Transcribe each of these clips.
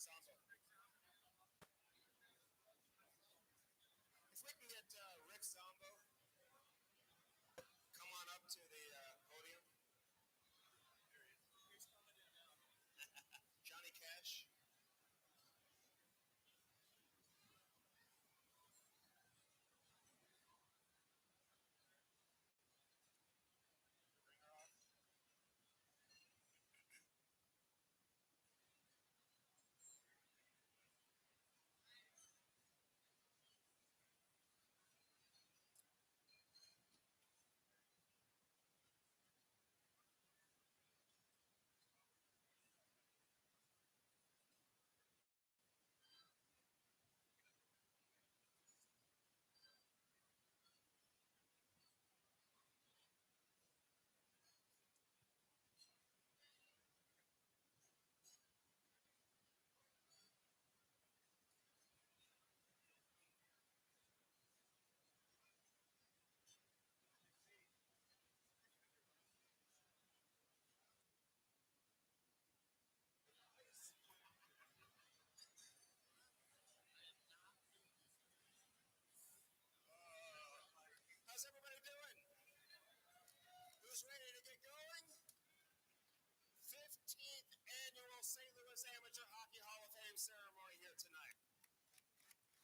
Zombo. If we can get Rick Zombo, come on up to the podium. He's coming in now. Johnny Cash. Bring her up. How's everybody doing? Who's ready to get going? 15th annual St. Louis Amateur Hockey Hall of Fame ceremony here tonight.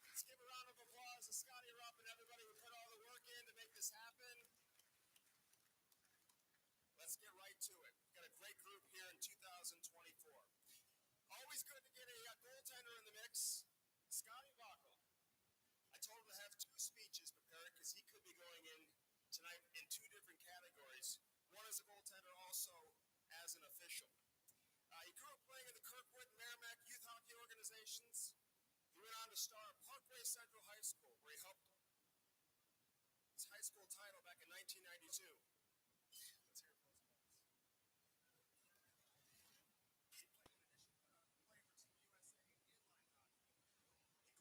Let's give a round of applause to Scotty Rupp and everybody who put all the work in to make this happen. Let's get right to it. We've got a great group here in 2024. Always good to get a goaltender in the mix. Scotty Bokal. I told him to have 2 speeches prepared because he could be going in tonight in 2 different categories. One as a goaltender, also as an official. He grew up playing in the Kirkwood and Merrimack youth hockey organizations. He went on to star at Parkway Central High School, where he helped his high school title back in 1992. Let's hear it for those guys. He played in addition to playing for Team USA inline hockey. He go on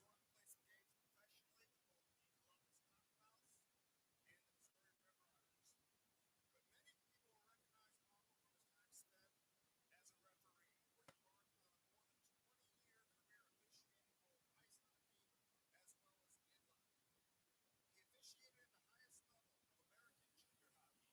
to play some games professionally with both the Columbus Cottonmouths and the Missouri River Otters. But many people will recognize Bokal from his time spent as a referee, where he marked on a more than 20-year career officiating both ice hockey as well as inline. He officiated at the highest level of American junior hockey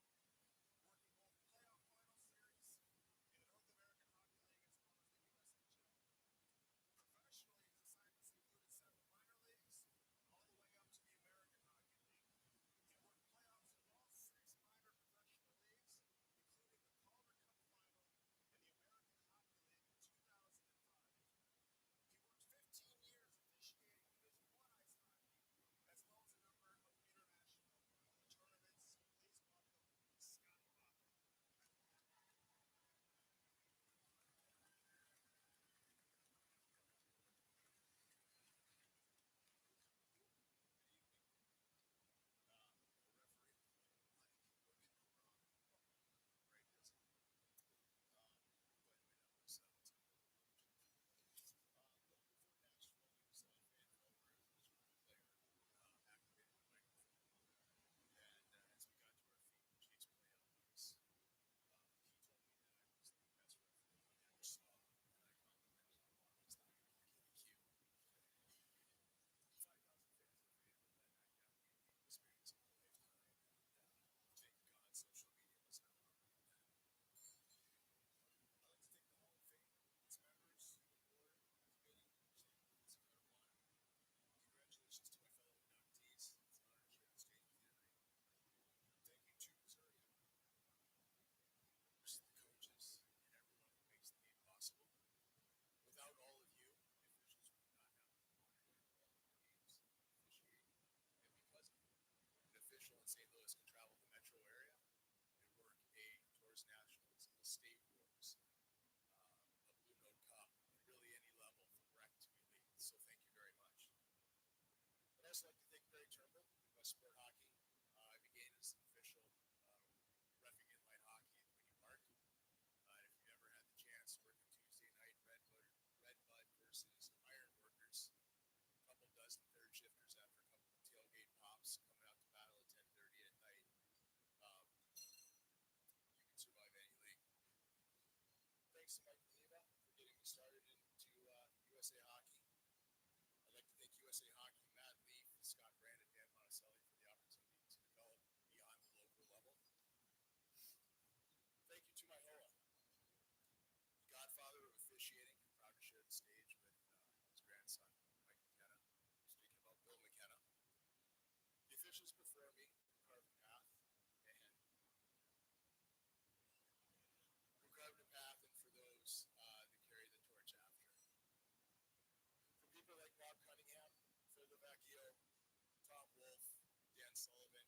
Sullivan.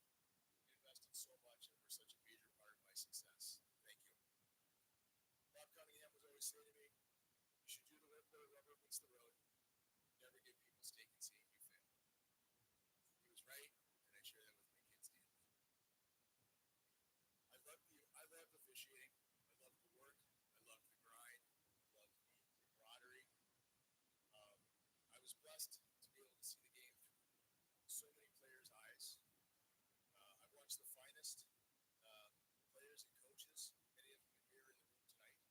You invested so much and were such a major part of my success. Thank you. Bob Cunningham was always saying to me, you should do the work where the rubber meets the road. Never give people steak and seeing you fail. He was right, and I share that with my kids daily. I loved officiating. I loved the work. I loved the grind. I loved the camaraderie. Um, I was blessed to be able to see the game through so many players' eyes. I watched the finest players and coaches, many of them here in the room tonight,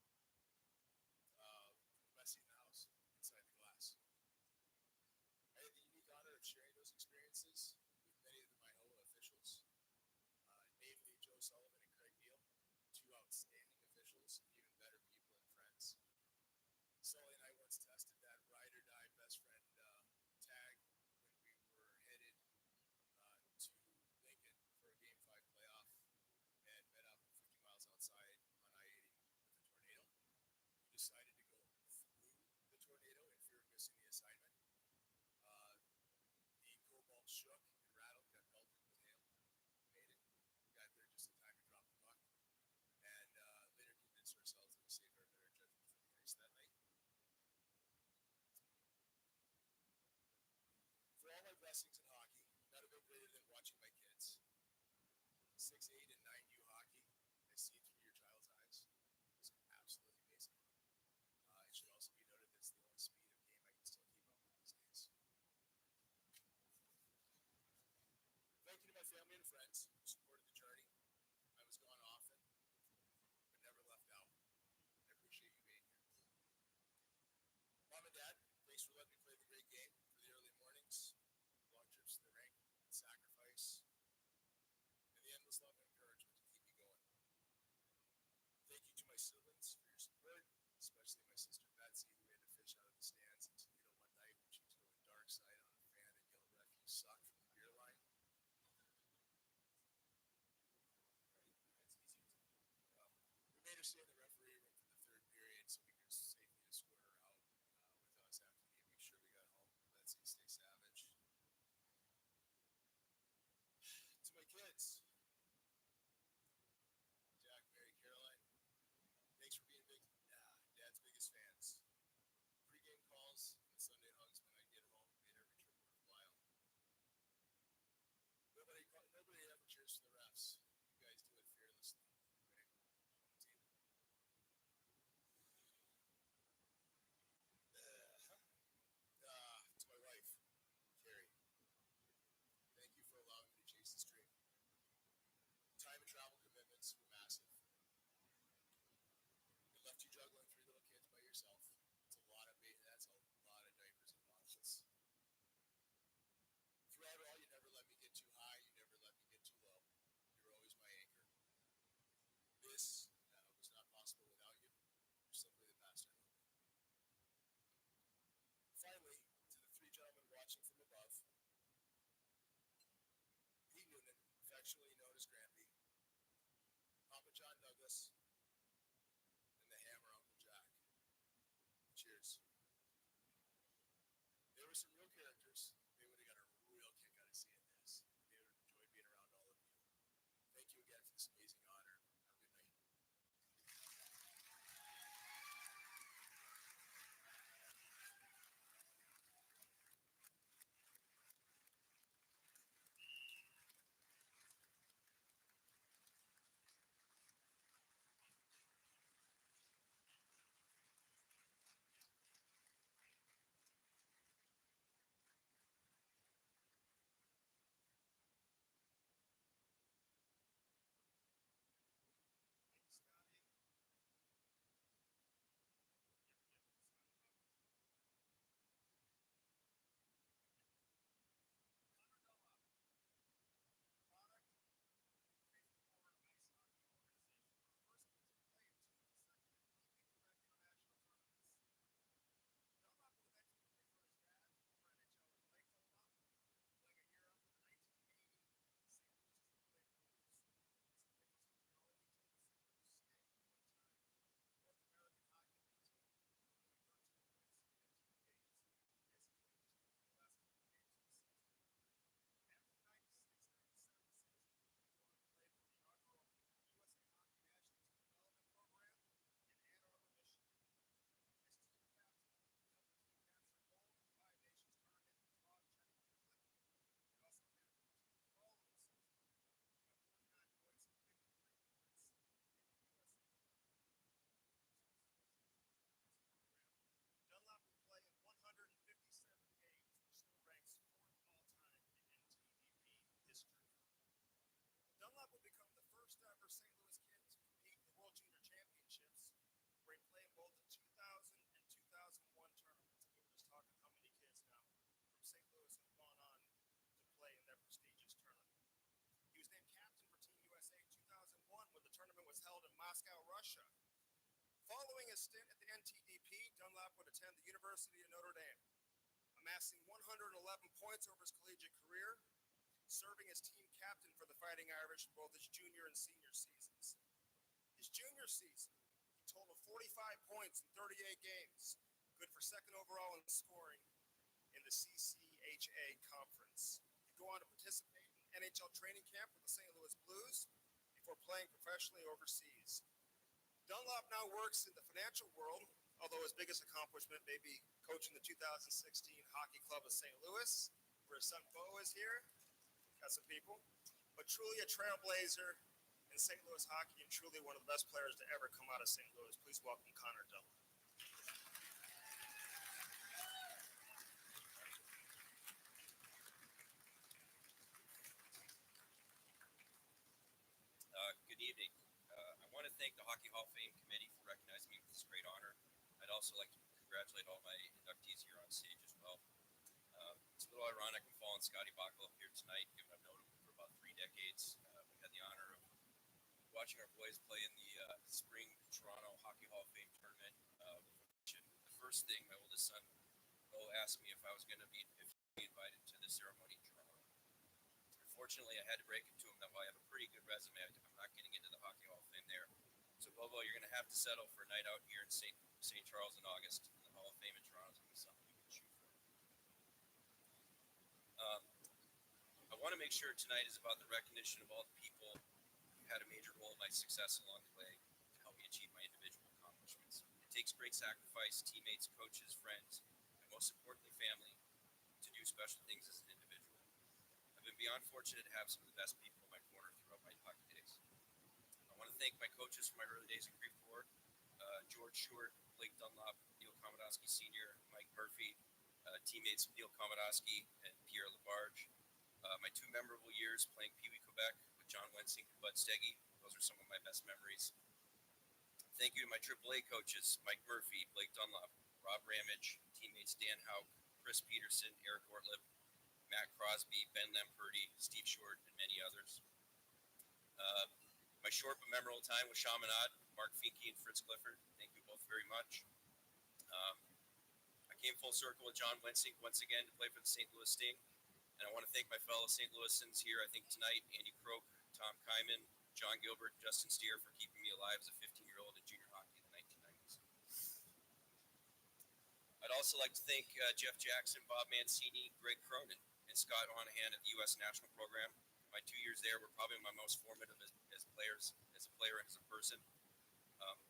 from the best seat in the house, inside the glass. I had the unique honor of sharing those experiences with many of my Iowa officials, namely Joe Sullivan and Craig Neal, two outstanding officials, even better people and friends. Sully and I once tested that ride or die best friend tag when we were headed to Lincoln for a Game 5 playoff and met up 50 miles outside on I-80 with a tornado. We decided to go through the tornado in fear of missing the assignment. The cobalt shook and rattled, got pelted with hail. Made it. Got there just in time to drop the puck. And later convinced ourselves that we saved our better judgment for the ice that night. For all my blessings in hockey, none of it greater than watching my kids. 6, 8, and 9U hockey, I see through your child's eyes. It's absolutely amazing. It should also be noted that it's the only speed of game I can still keep up with these days. Thank you to my family and friends who supported the journey. I was gone often, but never left out. I appreciate you being here. Mom and Dad, thanks for letting me play the great game, for the early mornings, long trips to the rink, and sacrifice, and the endless love and encouragement to keep me going. Thank you to my siblings for your support, especially my sister Betsy, who had to fish out of the stands in Toledo one night when she took a dark side on a fan and yelled refuse suck from the beer line. Right? That's easy to do. We made her stay in the referee room for the third period so we could safely escort her out with us after the game. Make sure we got home. Betsy, stay savage. To my kids, Jack, Mary, Caroline, thanks for being Dad's biggest fans. Pre-game calls and the Sunday hugs when I get home made every trip worthwhile. Nobody ever cheers for the refs. You guys do it fearlessly. Right? Team. To my wife, Carrie, thank you for allowing me to chase this dream. Time and travel commitments were massive. It left you juggling 3 little kids by yourself. That's a lot of diapers and bottles. Throughout it all, you never let me get too high. You never let me get too low. You were always my anchor. This was not possible without you. You're simply the best. I love you. Finally, to the 3 gentlemen watching from above, Pete Noonan, affectionately known as Granby, Papa John Douglas, and the Hammer Uncle Jack. Cheers. They were some real characters. They would have got a real kick out of seeing this. They would have enjoyed being around all of you. Thank you again for this amazing honor. Have a good night. first St. Louis kid to compete in the World Junior Championships, where he played both the 2000 and 2001 tournaments. And we were just talking how many kids now from St. Louis have gone on to play in that prestigious tournament. He was named captain for Team USA 2001 when the tournament was held in Moscow, Russia. Following his stint at the NTDP, Dunlop would attend the University of Notre Dame, amassing 111 points over his collegiate career, serving as team captain for the Fighting Irish in both his junior and senior seasons. His junior season, he totaled 45 points in 38 games, good for second overall in scoring in the CCHA conference. He'd go on to participate in NHL training camp with the St. Louis Blues before playing professionally overseas. Dunlop now works in the financial world, although his biggest accomplishment may be coaching the 2016 Hockey Club of St. Louis, where his son Bo is here. Got some people. But truly a trailblazer in St. Louis hockey and truly one of the best players to ever come out of St. Louis. Please welcome Conor Dunlop. Good evening. I want to thank the Hockey Hall of Fame Committee for recognizing me with this great honor. I'd also like to congratulate all my inductees here on stage as well. It's a little ironic I'm following Scotty Bokal up here tonight, given I've known him for about 3 decades. We had the honor of watching our boys play in the spring Toronto Hockey Hall of Fame tournament. The first thing, my oldest son, Bo, asked me if I was going to be invited to the ceremony in Toronto. Unfortunately, I had to break it to him that while I have a pretty good resume, I'm not getting into the Hockey Hall of Fame there. So, Bobo, you're going to have to settle for a night out here in St. Charles in August. And the Hall of Fame in Toronto is going to be something you can shoot for. I want to make sure tonight is about the recognition of all the people who had a major role in my success along the way to help me achieve my individual accomplishments. It takes great sacrifice, teammates, coaches, friends, and most importantly, family, to do special things as an individual. I've been beyond fortunate to have some of the best people in my corner throughout my hockey days. I want to thank my coaches from my early days in Creve Coeur, George Short, Blake Dunlop, Neil Komodowski Sr., Mike Murphy, teammates Neil Komodowski and Pierre Labarge. My 2 memorable years playing Pee Wee Quebec with John Wensink and Bud Steggy. Those are some of my best memories. Thank you to my AAA coaches, Mike Murphy, Blake Dunlop, Rob Ramage, teammates Dan Houck, Chris Peterson, Eric Ortlib, Matt Crosby, Ben Lemperty, Steve Short, and many others. My short but memorable time with Chaminade, Mark Finke and Fritz Clifford. Thank you both very much. I came full circle with John Wensink once again to play for the St. Louis Sting. And I want to thank my fellow St. Louisans here, I think tonight, Andy Croak, Tom Kyman, John Gilbert, Justin Steer for keeping me alive as a 15-year-old in junior hockey in the 1990s. I'd also like to thank Jeff Jackson, Bob Mancini, Greg Cronin, and Scott Honahan at the U.S. National Program. My 2 years there were probably my most formative as a player and as a person.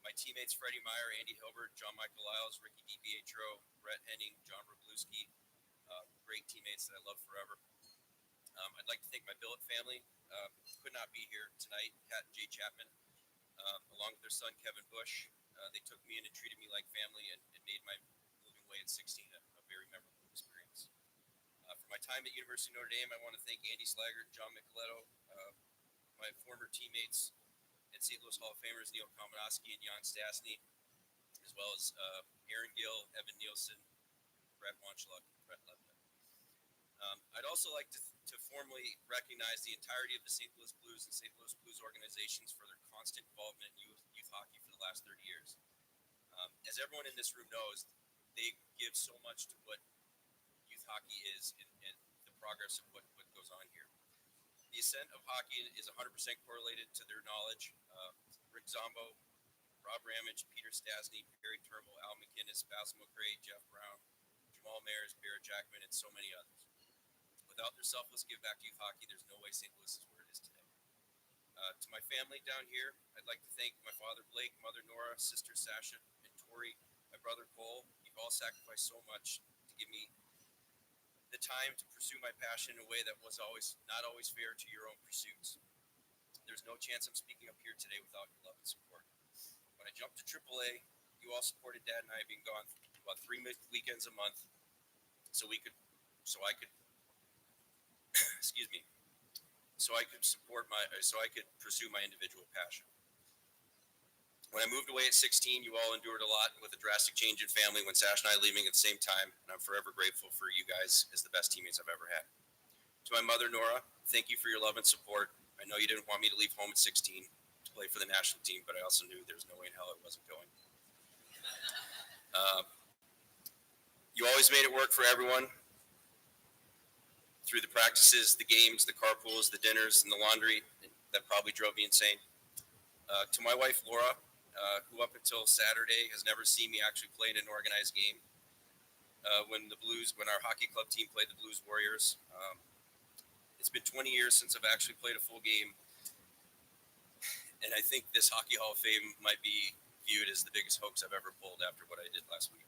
My teammates, Freddie Meyer, Andy Hilbert, John Michael Lyles, Ricky DiPietro, Brett Henning, John Robluski, great teammates that I love forever. I'd like to thank my billet family. Could not be here tonight, Kat and Jay Chapman, along with their son, Kevin Bush. They took me in and treated me like family and made my moving away at 16 a very memorable experience. For my time at University of Notre Dame, I want to thank Andy Slaggert, John Micheletto, my former teammates and St. Louis Hall of Famers, Neil Komodowski and Jan Stastny, as well as Aaron Gill, Evan Nielsen, Brett Wancheluk, and Brett Levin. I'd also like to formally recognize the entirety of the St. Louis Blues and St. Louis Blues organizations for their constant involvement in youth hockey for the last 30 years. As everyone in this room knows, they give so much to what youth hockey is and the progress of what goes on here. The ascent of hockey is 100% correlated to their knowledge. Rick Zombo, Rob Ramage, Peter Stastny, Barry Turnbull, Al McInnes, Basil McRae, Jeff Brown, Jamal Mayers, Barrett Jackman, and so many others. Without their selfless give back to youth hockey, there's no way St. Louis is where it is today. To my family down here, I'd like to thank my father Blake, mother Nora, sister Sasha, and Tori, my brother Cole. You've all sacrificed so much to give me the time to pursue my passion in a way that was not always fair to your own pursuits. There's no chance I'm speaking up here today without your love and support. When I jumped to AAA, you all supported Dad and I being gone about 3 weekends a month, so I could excuse me, so I could pursue my individual passion. When I moved away at 16, you all endured a lot with a drastic change in family when Sash and I leaving at the same time, and I'm forever grateful for you guys as the best teammates I've ever had. To my mother, Nora, thank you for your love and support. I know you didn't want me to leave home at 16 to play for the national team, but I also knew there was no way in hell I wasn't going. You always made it work for everyone through the practices, the games, the carpools, the dinners, and the laundry. That probably drove me insane. To my wife, Laura, who up until Saturday has never seen me actually play in an organized game. When our hockey club team played the Blues Warriors, it's been 20 years since I've actually played a full game. And I think this Hockey Hall of Fame might be viewed as the biggest hoax I've ever pulled after what I did last week.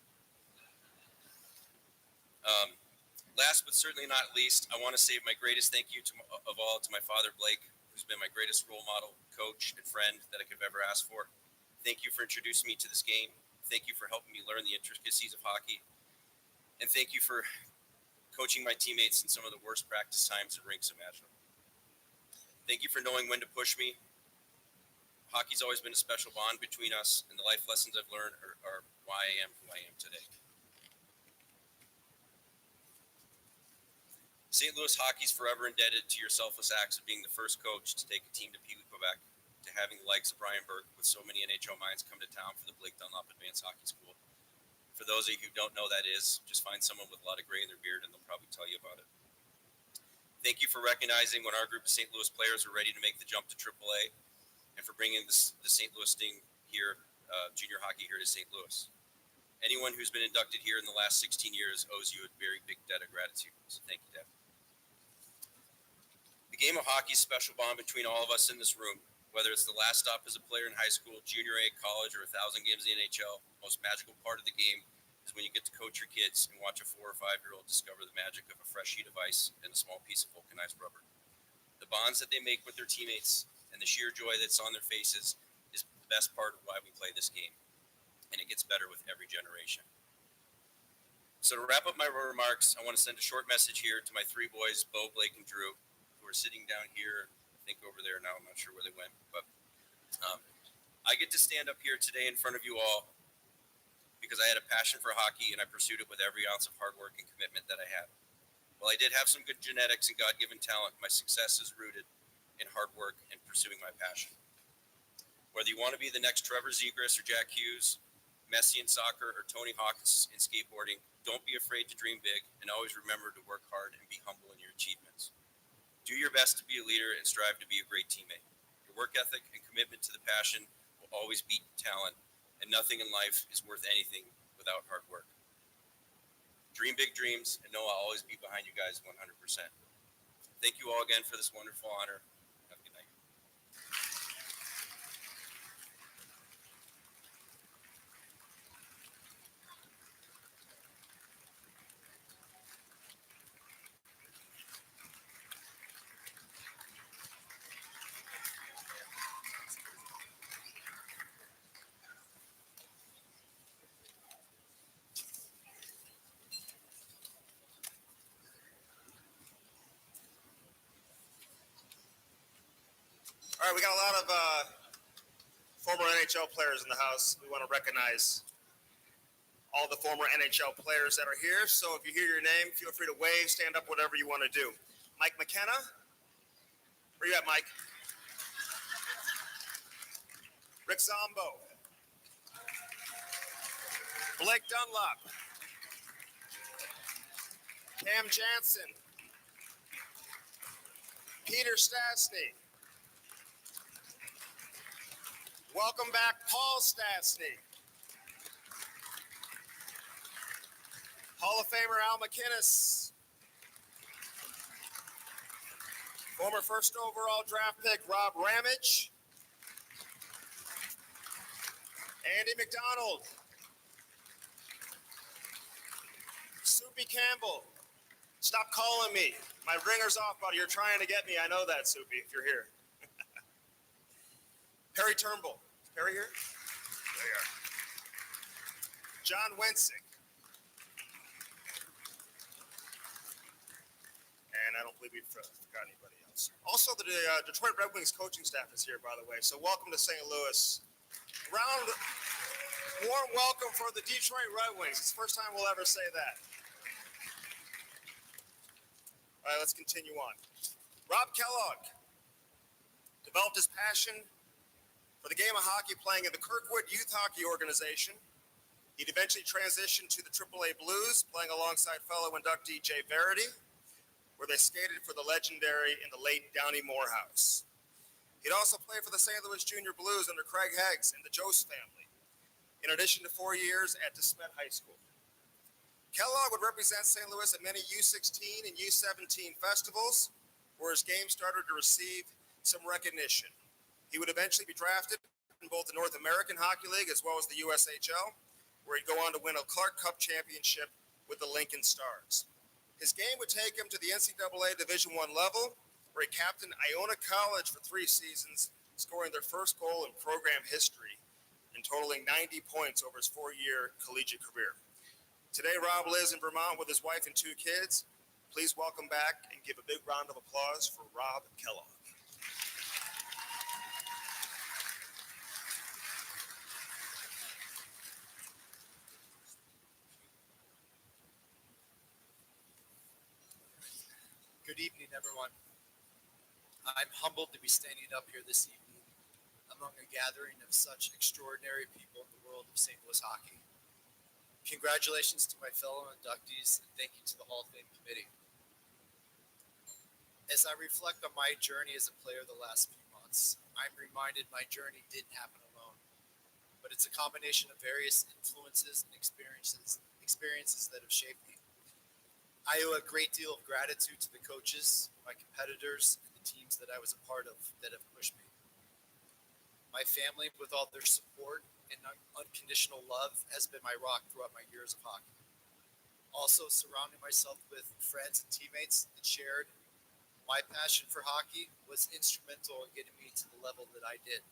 Last but certainly not least, I want to say my greatest thank you of all to my father, Blake, who's been my greatest role model, coach, and friend that I could have ever asked for. Thank you for introducing me to this game. Thank you for helping me learn the intricacies of hockey. And thank you for coaching my teammates in some of the worst practice times and rinks imaginable. Thank you for knowing when to push me. Hockey's always been a special bond between us, and the life lessons I've learned are why I am who I am today. St. Louis hockey's forever indebted to your selfless acts of being the first coach to take a team to Pee Wee Quebec, to having the likes of Brian Burke with so many NHL minds come to town for the Blake Dunlop Advanced Hockey School. For those of you who don't know that is, just find someone with a lot of gray in their beard and they'll probably tell you about it. Thank you for recognizing when our group of St. Louis players were ready to make the jump to AAA, and for bringing the St. Louis Sting here, junior hockey here to St. Louis. Anyone who's been inducted here in the last 16 years owes you a very big debt of gratitude. So thank you, Dad. The game of hockey is a special bond between all of us in this room. Whether it's the last stop as a player in high school, junior A, college, or 1,000 games in the NHL, the most magical part of the game is when you get to coach your kids and watch a 4 or 5-year-old discover the magic of a fresh sheet of ice and a small piece of vulcanized rubber. The bonds that they make with their teammates and the sheer joy that's on their faces is the best part of why we play this game. And it gets better with every generation. So to wrap up my remarks, I want to send a short message here to my 3 boys, Bo, Blake, and Drew, who are sitting down here, I think over there now, I'm not sure where they went, but I get to stand up here today in front of you all because I had a passion for hockey and I pursued it with every ounce of hard work and commitment that I had. While I did have some good genetics and God-given talent, my success is rooted in hard work and pursuing my passion. Whether you want to be the next Trevor Zegras or Jack Hughes, Messi in soccer, or Tony Hawk's in skateboarding, don't be afraid to dream big and always remember to work hard and be humble in your achievements. Do your best to be a leader and strive to be a great teammate. Your work ethic and commitment to the passion will always beat talent, and nothing in life is worth anything without hard work. Dream big dreams, and know I'll always be behind you guys 100%. Thank you all again for this wonderful honor. Have a good night. All right, we got a lot of former NHL players in the house. We want to recognize all the former NHL players that are here. So if you hear your name, feel free to wave, stand up, whatever you want to do. Mike McKenna. Where you at, Mike? Rick Zombo. Blake Dunlop. Cam Jansen. Peter Stastny. Welcome back, Paul Stastny. Hall of Famer Al McKenna. Former first overall draft pick Rob Ramage. Andy McDonald. Soupy Campbell. Stop calling me. My ringer's off, buddy. You're trying to get me. I know that, Soupy, if you're here. Perry Turnbull. Is Perry here? There you are. John Wensick. And I don't believe we've forgot anybody else. Also, the Detroit Red Wings coaching staff is here, by the way. So welcome to St. Louis. Warm welcome for the Detroit Red Wings. It's the first time we'll ever say that. All right, let's continue on. Rob Kellogg developed his passion for the game of hockey playing in the Kirkwood Youth Hockey Organization. He'd eventually transition to the AAA Blues, playing alongside fellow inductee Jay Varady, where they skated for the legendary and the late Downey Morehouse. He'd also play for the St. Louis Junior Blues under Craig Heggs and the Jost family, in addition to 4 years at DeSmet High School. Kellogg would represent St. Louis at many U16 and U17 festivals, where his game started to receive some recognition. He would eventually be drafted in both the North American Hockey League as well as the USHL, where he'd go on to win a Clark Cup championship with the Lincoln Stars. His game would take him to the NCAA Division I level, where he captained Iona College for 3 seasons, scoring their first goal in program history and totaling 90 points over his 4-year collegiate career. Today, Rob lives in Vermont with his wife and 2 kids. Please welcome back and give a big round of applause for Rob Kellogg. Good evening, everyone. I'm humbled to be standing up here this evening among a gathering of such extraordinary people in the world of St. Louis hockey. Congratulations to my fellow inductees, and thank you to the Hall of Fame committee. As I reflect on my journey as a player the last few months, I'm reminded my journey didn't happen alone, but it's a combination of various influences and experiences that have shaped me. I owe a great deal of gratitude to the coaches, my competitors, and the teams that I was a part of that have pushed me. My family, with all their support and unconditional love, has been my rock throughout my years of hockey. Also, surrounding myself with friends and teammates that shared my passion for hockey was instrumental in getting me to the level that I did.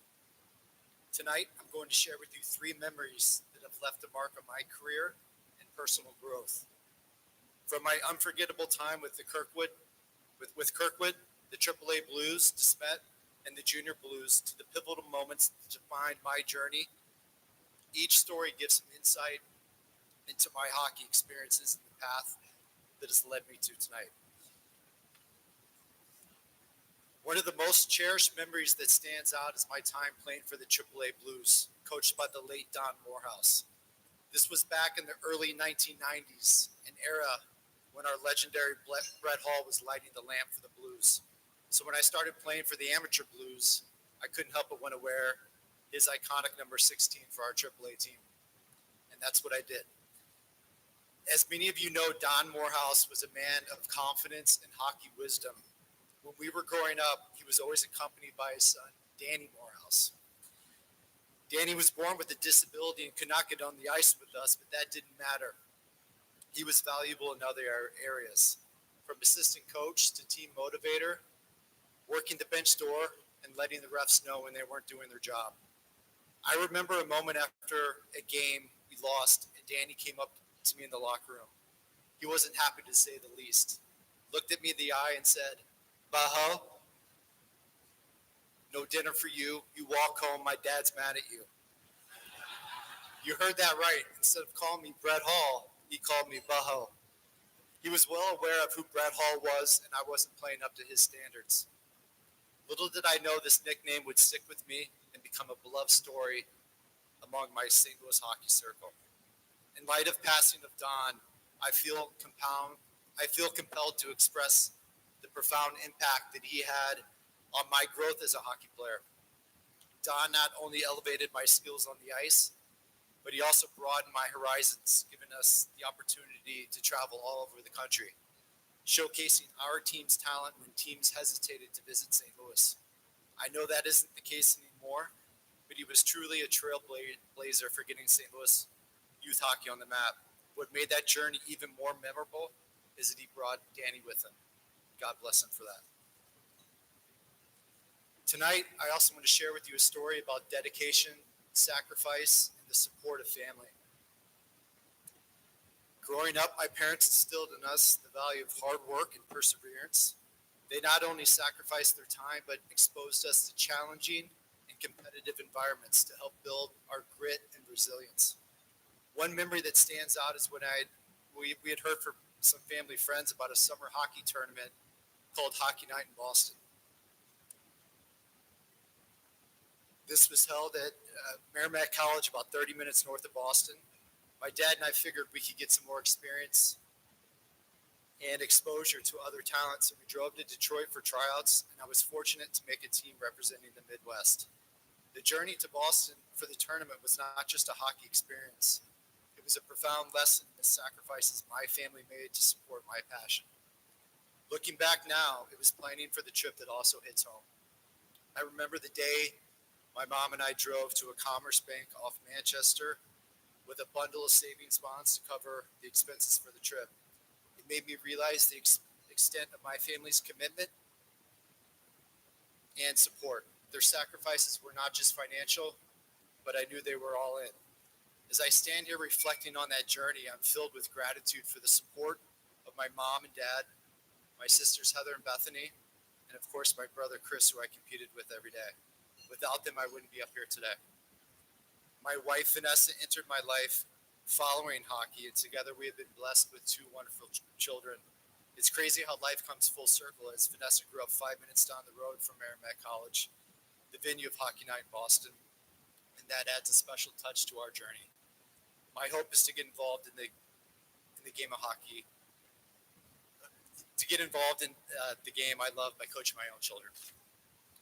Tonight, I'm going to share with you 3 memories that have left a mark on my career and personal growth. From my unforgettable time with the Kirkwood, the AAA Blues, DeSmet, and the Junior Blues, to the pivotal moments that defined my journey, each story gives some insight into my hockey experiences and the path that has led me to tonight. One of the most cherished memories that stands out is my time playing for the AAA Blues, coached by the late Don Morehouse. This was back in the early 1990s, an era when our legendary Brett Hall was lighting the lamp for the Blues. So when I started playing for the amateur Blues, I couldn't help but want to wear his iconic number 16 for our AAA team. And that's what I did. As many of you know, Don Morehouse was a man of confidence and hockey wisdom. When we were growing up, he was always accompanied by his son, Danny Morehouse. Danny was born with a disability and could not get on the ice with us, but that didn't matter. He was valuable in other areas, from assistant coach to team motivator, working the bench door, and letting the refs know when they weren't doing their job. I remember a moment after a game we lost, and Danny came up to me in the locker room. He wasn't happy, to say the least. Looked at me in the eye and said, "Baho, no dinner for you. You walk home. My dad's mad at you." You heard that right. Instead of calling me Brett Hall, he called me Baho. He was well aware of who Brett Hall was, and I wasn't playing up to his standards. Little did I know this nickname would stick with me and become a beloved story among my St. Louis hockey circle. In light of passing of Don, I feel compelled to express the profound impact that he had on my growth as a hockey player. Don not only elevated my skills on the ice, but he also broadened my horizons, giving us the opportunity to travel all over the country, showcasing our team's talent when teams hesitated to visit St. Louis. I know that isn't the case anymore, but he was truly a trailblazer for getting St. Louis youth hockey on the map. What made that journey even more memorable is that he brought Danny with him. God bless him for that. Tonight, I also want to share with you a story about dedication, sacrifice, and the support of family. Growing up, my parents instilled in us the value of hard work and perseverance. They not only sacrificed their time, but exposed us to challenging and competitive environments to help build our grit and resilience. One memory that stands out is when we had heard from some family friends about a summer hockey tournament called Hockey Night in Boston. This was held at Merrimack College, about 30 minutes north of Boston. My dad and I figured we could get some more experience and exposure to other talents, so we drove to Detroit for tryouts, and I was fortunate to make a team representing the Midwest. The journey to Boston for the tournament was not just a hockey experience. It was a profound lesson in the sacrifices my family made to support my passion. Looking back now, it was planning for the trip that also hits home. I remember the day my mom and I drove to a Commerce Bank off Manchester with a bundle of savings bonds to cover the expenses for the trip. It made me realize the extent of my family's commitment and support. Their sacrifices were not just financial, but I knew they were all in. As I stand here reflecting on that journey, I'm filled with gratitude for the support of my mom and dad, my sisters Heather and Bethany, and of course my brother Chris, who I competed with every day. Without them, I wouldn't be up here today. My wife, Vanessa, entered my life following hockey, and together we have been blessed with two wonderful children. It's crazy how life comes full circle, as Vanessa grew up 5 minutes down the road from Merrimack College, the venue of Hockey Night in Boston, and that adds a special touch to our journey. My hope is to get involved in the game of hockey, to get involved in the game I love by coaching my own children.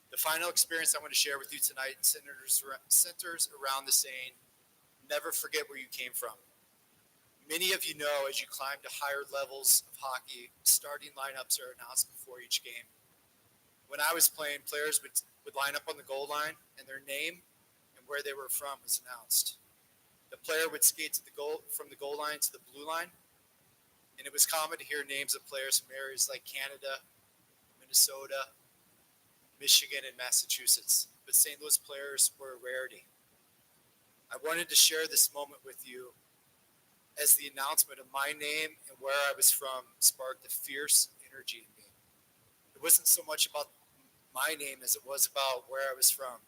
The final experience I want to share with you tonight centers around the saying, never forget where you came from. Many of you know, as you climb to higher levels of hockey, starting lineups are announced before each game. When I was playing, players would line up on the goal line, and their name and where they were from was announced. The player would skate from the goal line to the blue line, and it was common to hear names of players from areas like Canada, Minnesota, Michigan, and Massachusetts, but St. Louis players were a rarity. I wanted to share this moment with you as the announcement of my name and where I was from sparked a fierce energy in me. It wasn't so much about my name as it was about where I was from.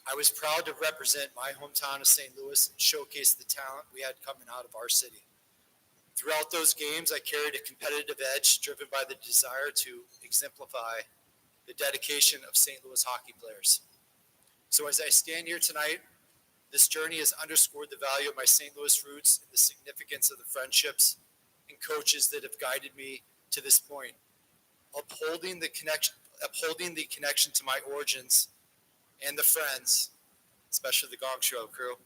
I was proud to represent my hometown of St. Louis and showcase the talent we had coming out of our city. Throughout those games, I carried a competitive edge driven by the desire to exemplify the dedication of St. Louis hockey players. So as I stand here tonight, this journey has underscored the value of my St. Louis roots and the significance of the friendships and coaches that have guided me to this point. Upholding the connection to my origins and the friends, especially the Gong Show crew,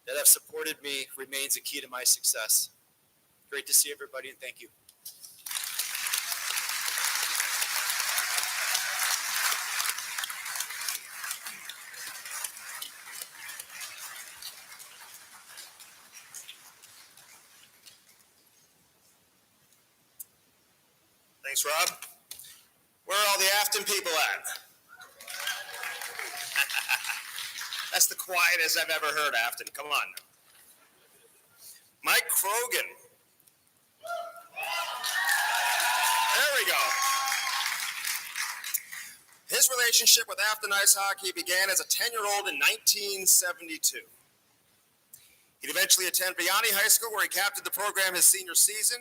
that have supported me remains a key to my success. Great to see everybody, and thank you. Thanks, Rob. Where are all the Afton people at? That's the quietest I've ever heard, Afton. Come on. Mike Krogan. There we go. His relationship with Afton Ice Hockey began as a 10-year-old in 1972. He'd eventually attend Varady High School, where he captained the program his senior season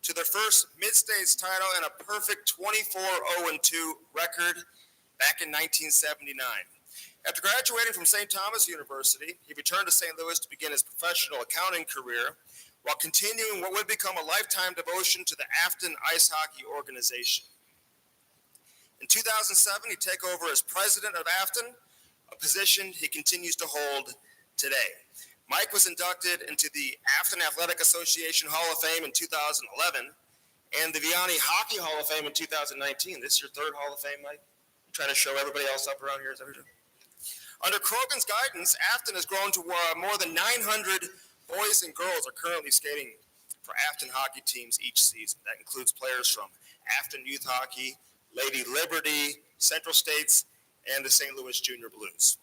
to their first mid-states title and a perfect 24-0-2 record back in 1979. After graduating from St. Thomas University, he returned to St. Louis to begin his professional accounting career while continuing what would become a lifetime devotion to the Afton Ice Hockey organization. In 2007, he'd take over as president of Afton, a position he continues to hold today. Mike was inducted into the Afton Athletic Association Hall of Fame in 2011 and the Varady Hockey Hall of Fame in 2019. This is your third Hall of Fame, Mike? I'm trying to show everybody else up around here. Is that what you're doing? Under Krogan's guidance, Afton has grown to more than 900 boys and girls are currently skating for Afton hockey teams each season. That includes players from Afton Youth Hockey, Lady Liberty, Central States, and the St. Louis Junior Blues.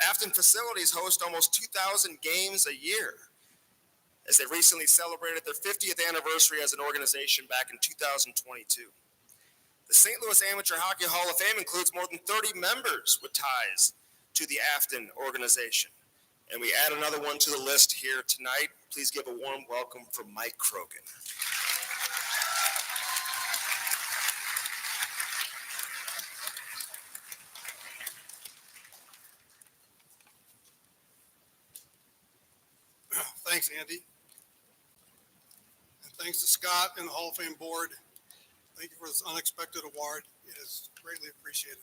Afton facilities host almost 2,000 games a year, as they recently celebrated their 50th anniversary as an organization back in 2022. The St. Louis Amateur Hockey Hall of Fame includes more than 30 members with ties to the Afton organization. And we add another one to the list here tonight. Please give a warm welcome for Mike Krogan. Thanks, Andy. And thanks to Scott and the Hall of Fame board. Thank you for this unexpected award. It is greatly appreciated.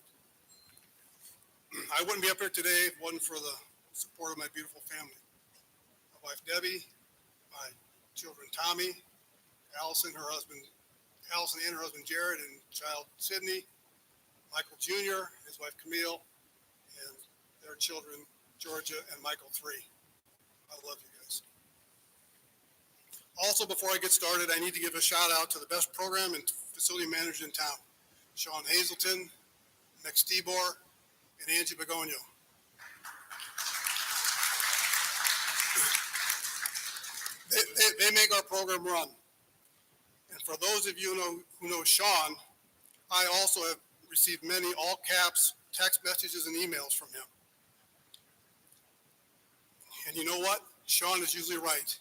I wouldn't be up here today if it wasn't for the support of my beautiful family. My wife, Debbie, my children, Tommy, Allison and her husband, Jared, and child, Sydney, Michael Jr., his wife, Camille, and their children, Georgia and Michael, 3. I love you guys. Also, before I get started, I need to give a shout out to the best program and facility managers in town, Sean Hazelton, Mick Stebor, and Angie Begonio. They make our program run. And for those of you who know Sean, I also have received many all caps text messages and emails from him. And you know what? Sean is usually right.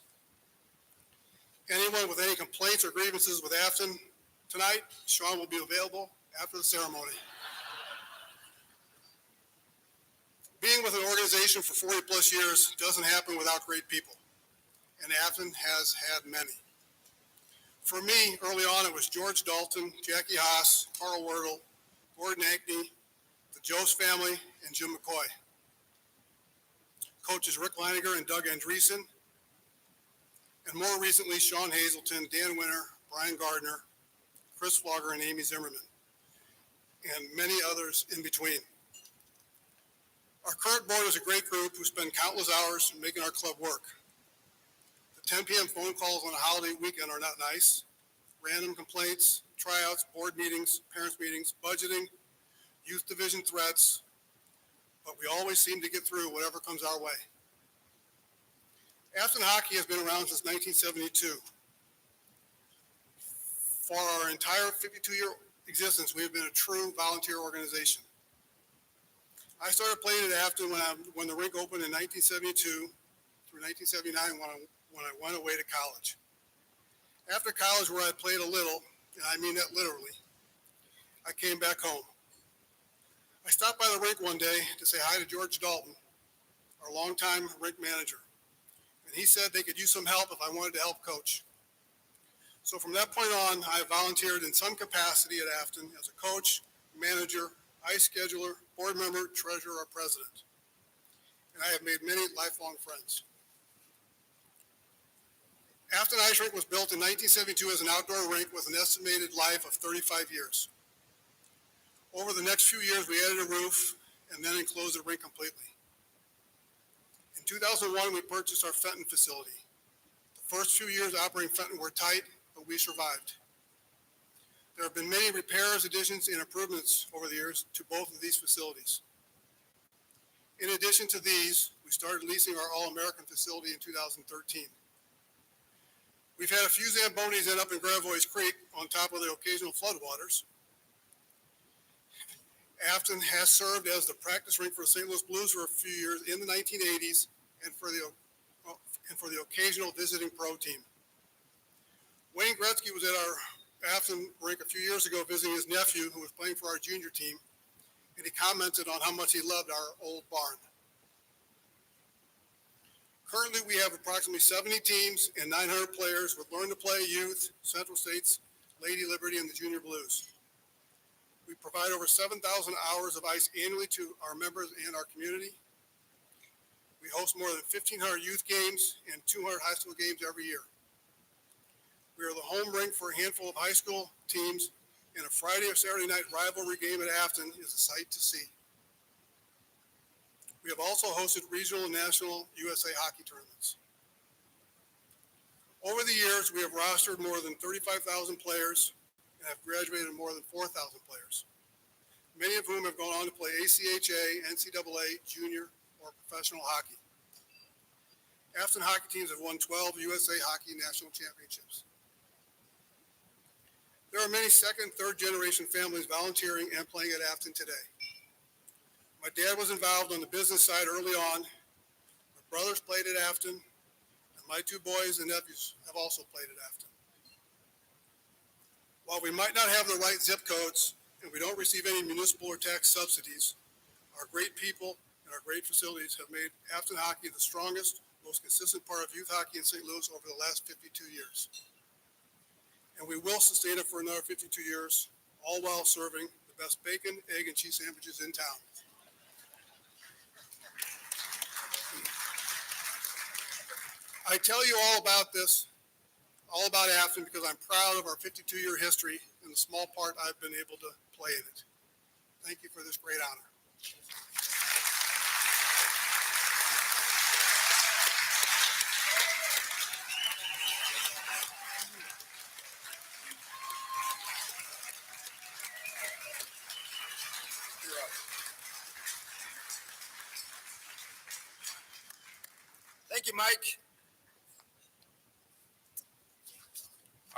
Anyone with any complaints or grievances with Afton tonight, Sean will be available after the ceremony. Being with an organization for 40 plus years doesn't happen without great people, and Afton has had many. For me, early on, it was George Dalton, Jackie Haas, Carl Wordle, Gordon Ankney, the Jost family, and Jim McCoy. Coaches Rick Leininger and Doug Andreessen, and more recently, Sean Hazelton, Dan Winter, Brian Gardner, Chris Flogger, and Amy Zimmerman, and many others in between. Our current board is a great group who spend countless hours making our club work. The 10 p.m. phone calls on a holiday weekend are not nice. Random complaints, tryouts, board meetings, parents' meetings, budgeting, youth division threats, but we always seem to get through whatever comes our way. Afton Hockey has been around since 1972. For our entire 52-year existence, we have been a true volunteer organization. I started playing at Afton when the rink opened in 1972 through 1979 when I went away to college. After college, where I played a little, and I mean that literally, I came back home. I stopped by the rink one day to say hi to George Dalton, our longtime rink manager. And he said they could use some help if I wanted to help coach. So from that point on, I volunteered in some capacity at Afton as a coach, manager, ice scheduler, board member, treasurer, or president. And I have made many lifelong friends. Afton Ice Rink was built in 1972 as an outdoor rink with an estimated life of 35 years. Over the next few years, we added a roof and then enclosed the rink completely. In 2001, we purchased our Fenton facility. The first few years operating Fenton were tight, but we survived. There have been many repairs, additions, and improvements over the years to both of these facilities. In addition to these, we started leasing our All-American facility in 2013. We've had a few Zambonis end up in Gravois Creek on top of the occasional floodwaters. Afton has served as the practice rink for the St. Louis Blues for a few years in the 1980s and for the occasional visiting pro team. Wayne Gretzky was at our Afton rink a few years ago visiting his nephew who was playing for our junior team, and he commented on how much he loved our old barn. Currently, we have approximately 70 teams and 900 players with Learn to Play Youth, Central States, Lady Liberty, and the Junior Blues. We provide over 7,000 hours of ice annually to our members and our community. We host more than 1,500 youth games and 200 high school games every year. We are the home rink for a handful of high school teams, and a Friday or Saturday night rivalry game at Afton is a sight to see. We have also hosted regional and national USA hockey tournaments. Over the years, we have rostered more than 35,000 players and have graduated more than 4,000 players, many of whom have gone on to play ACHA, NCAA, junior, or professional hockey. Afton hockey teams have won 12 USA Hockey National Championships. There are many second, third generation families volunteering and playing at Afton today. My dad was involved on the business side early on. My brothers played at Afton, and my two boys and nephews have also played at Afton. While we might not have the right zip codes and we don't receive any municipal or tax subsidies, our great people and our great facilities have made Afton hockey the strongest, most consistent part of youth hockey in St. Louis over the last 52 years. And we will sustain it for another 52 years, all while serving the best bacon, egg, and cheese sandwiches in town. I tell you all about this, all about Afton, because I'm proud of our 52-year history and the small part I've been able to play in it. Thank you for this great honor. Thank you, Mike.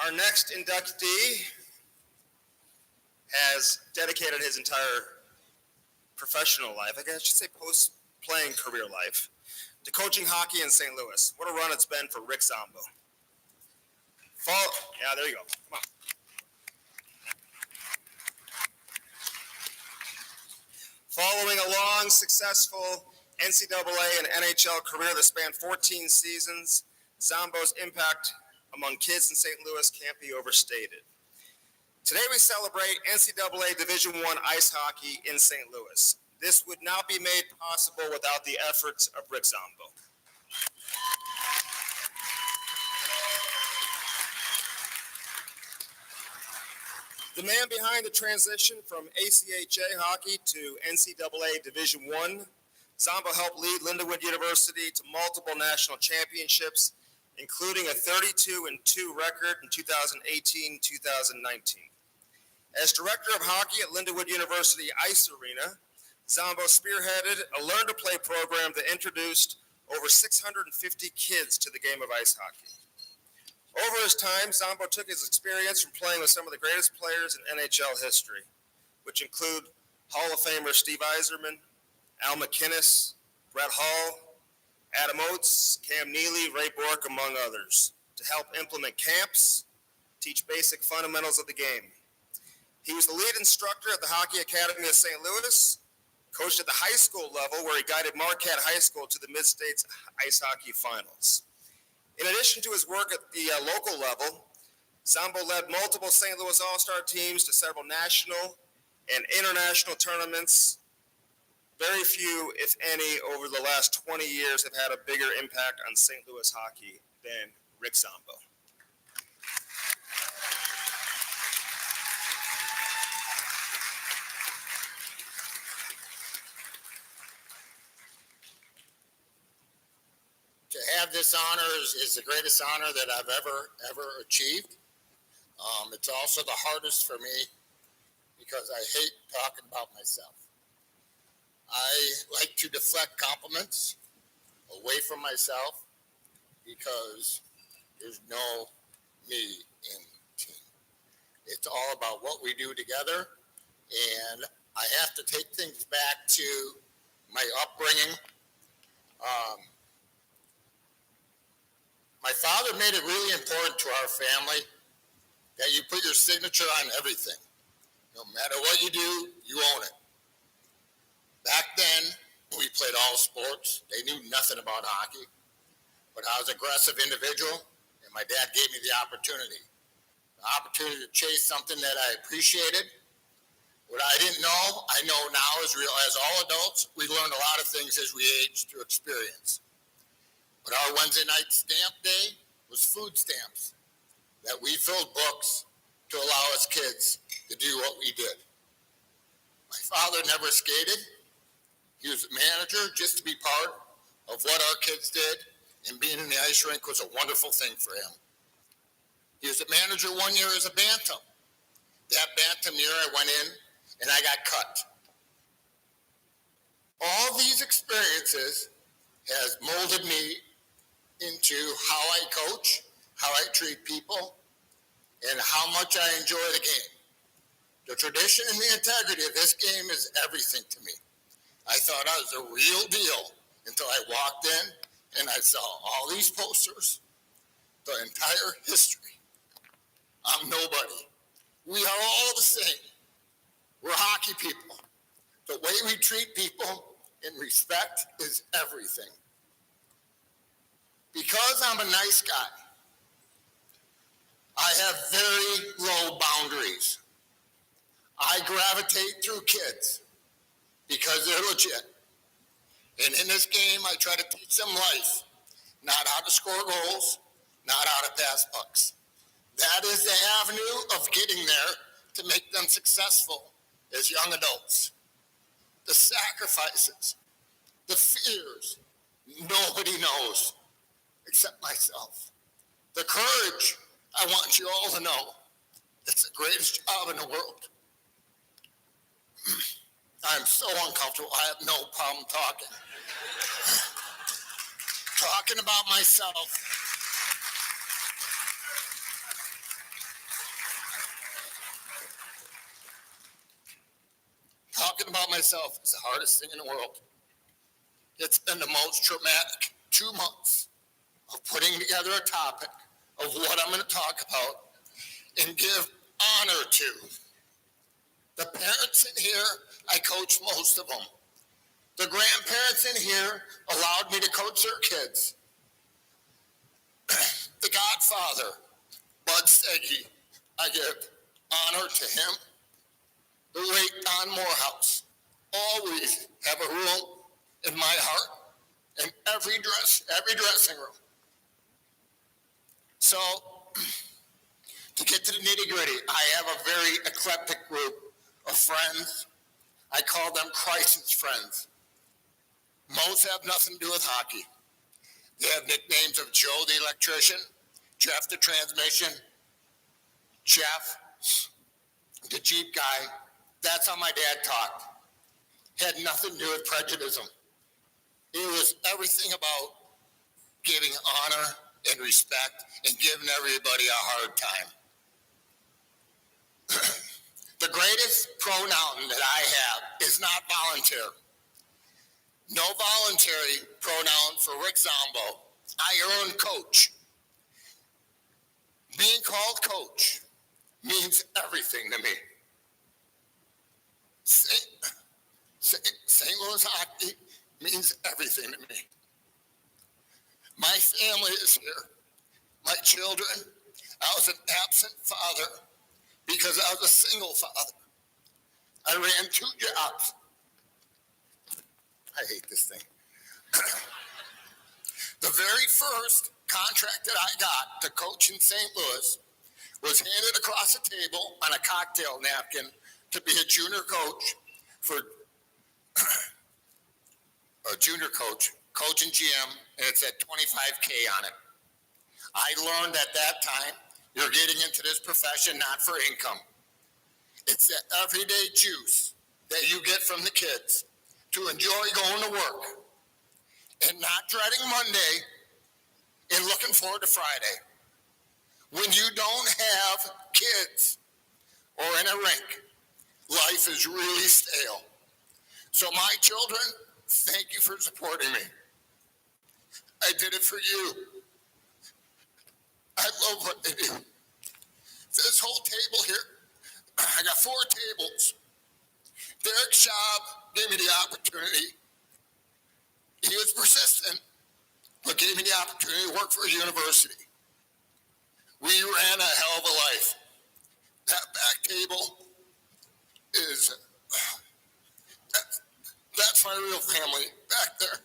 Our next inductee has dedicated his entire professional life, I guess I should say post-playing career life, to coaching hockey in St. Louis. What a run it's been for Rick Zombo. Yeah, there you go. Come on. Following a long, successful NCAA and NHL career that spanned 14 seasons, Zombo's impact among kids in St. Louis can't be overstated. Today we celebrate NCAA Division I ice hockey in St. Louis. This would not be made possible without the efforts of Rick Zombo. The man behind the transition from ACHA hockey to NCAA Division I, Zombo helped lead Lindenwood University to multiple national championships, including a 32-2 record in 2018-2019. As director of hockey at Lindenwood University Ice Arena, Zombo spearheaded a learn-to-play program that introduced over 650 kids to the game of ice hockey. Over his time, Zombo took his experience from playing with some of the greatest players in NHL history, which include Hall of Famer Steve Yzerman, Al McKinnis, Brett Hull, Adam Oates, Cam Neely, Ray Bork, among others, to help implement camps, teach basic fundamentals of the game. He was the lead instructor at the Hockey Academy of St. Louis, coached at the high school level where he guided Marquette High School to the Mid-States Ice Hockey Finals. In addition to his work at the local level, Zombo led multiple St. Louis All-Star teams to several national and international tournaments. Very few, if any, over the last 20 years have had a bigger impact on St. Louis hockey than Rick Zombo. To have this honor is the greatest honor that I've ever achieved. It's also the hardest for me because I hate talking about myself. I like to deflect compliments away from myself because there's no me in team. It's all about what we do together, and I have to take things back to my upbringing. My father made it really important to our family that you put your signature on everything. No matter what you do, you own it. Back then, we played all sports. They knew nothing about hockey. But I was an aggressive individual, and my dad gave me the opportunity. The opportunity to chase something that I appreciated. What I didn't know, I know now as all adults, we learn a lot of things as we age through experience. But our Wednesday night stamp day was food stamps that we filled books to allow us kids to do what we did. My father never skated. He was a manager just to be part of what our kids did, and being in the ice rink was a wonderful thing for him. He was a manager 1 year as a bantam. That bantam year I went in and I got cut. All these experiences has molded me into how I coach, how I treat people, and how much I enjoy the game. The tradition and the integrity of this game is everything to me. I thought I was a real deal until I walked in and I saw all these posters, the entire history. I'm nobody. We are all the same. We're hockey people. The way we treat people and respect is everything. Because I'm a nice guy, I have very low boundaries. I gravitate through kids because they're legit. And in this game, I try to teach them life, not how to score goals, not how to pass pucks. That is the avenue of getting there to make them successful as young adults. The sacrifices, the fears, nobody knows except myself. The courage, I want you all to know, it's the greatest job in the world. I'm so uncomfortable, I have no problem talking. Talking about myself. Talking about myself is the hardest thing in the world. It's been the most traumatic 2 months of putting together a topic of what I'm going to talk about and give honor to. The parents in here, I coach most of them. The grandparents in here allowed me to coach their kids. The Godfather, Bud Steggy, I give honor to him. The late Don Morehouse always have a room in my heart in every dressing room. So, to get to the nitty-gritty, I have a very eclectic group of friends. I call them crisis friends. Most have nothing to do with hockey. They have nicknames of Joe the electrician, Jeff the transmission, Jeff the Jeep guy. That's how my dad talked. Had nothing to do with prejudice. It was everything about giving honor and respect and giving everybody a hard time. The greatest pronoun that I have is not volunteer. No voluntary pronoun for Rick Zombo. I earned coach. Being called coach means everything to me. St. Louis hockey means everything to me. My family is here. My children. I was an absent father because I was a single father. I ran 2 jobs. I hate this thing. The very first contract that I got to coach in St. Louis was handed across the table on a cocktail napkin to be a junior coach for a junior coach and GM, and it said $25K on it. I learned at that time, you're getting into this profession not for income. It's the everyday juice that you get from the kids to enjoy going to work and not dreading Monday and looking forward to Friday. When you don't have kids or in a rink, life is really stale. So my children, thank you for supporting me. I did it for you. I love what they do. This whole table here, I got 4 tables. Derek Schaub gave me the opportunity. He was persistent, but gave me the opportunity to work for a university. We ran a hell of a life. That back table is, that's my real family back there.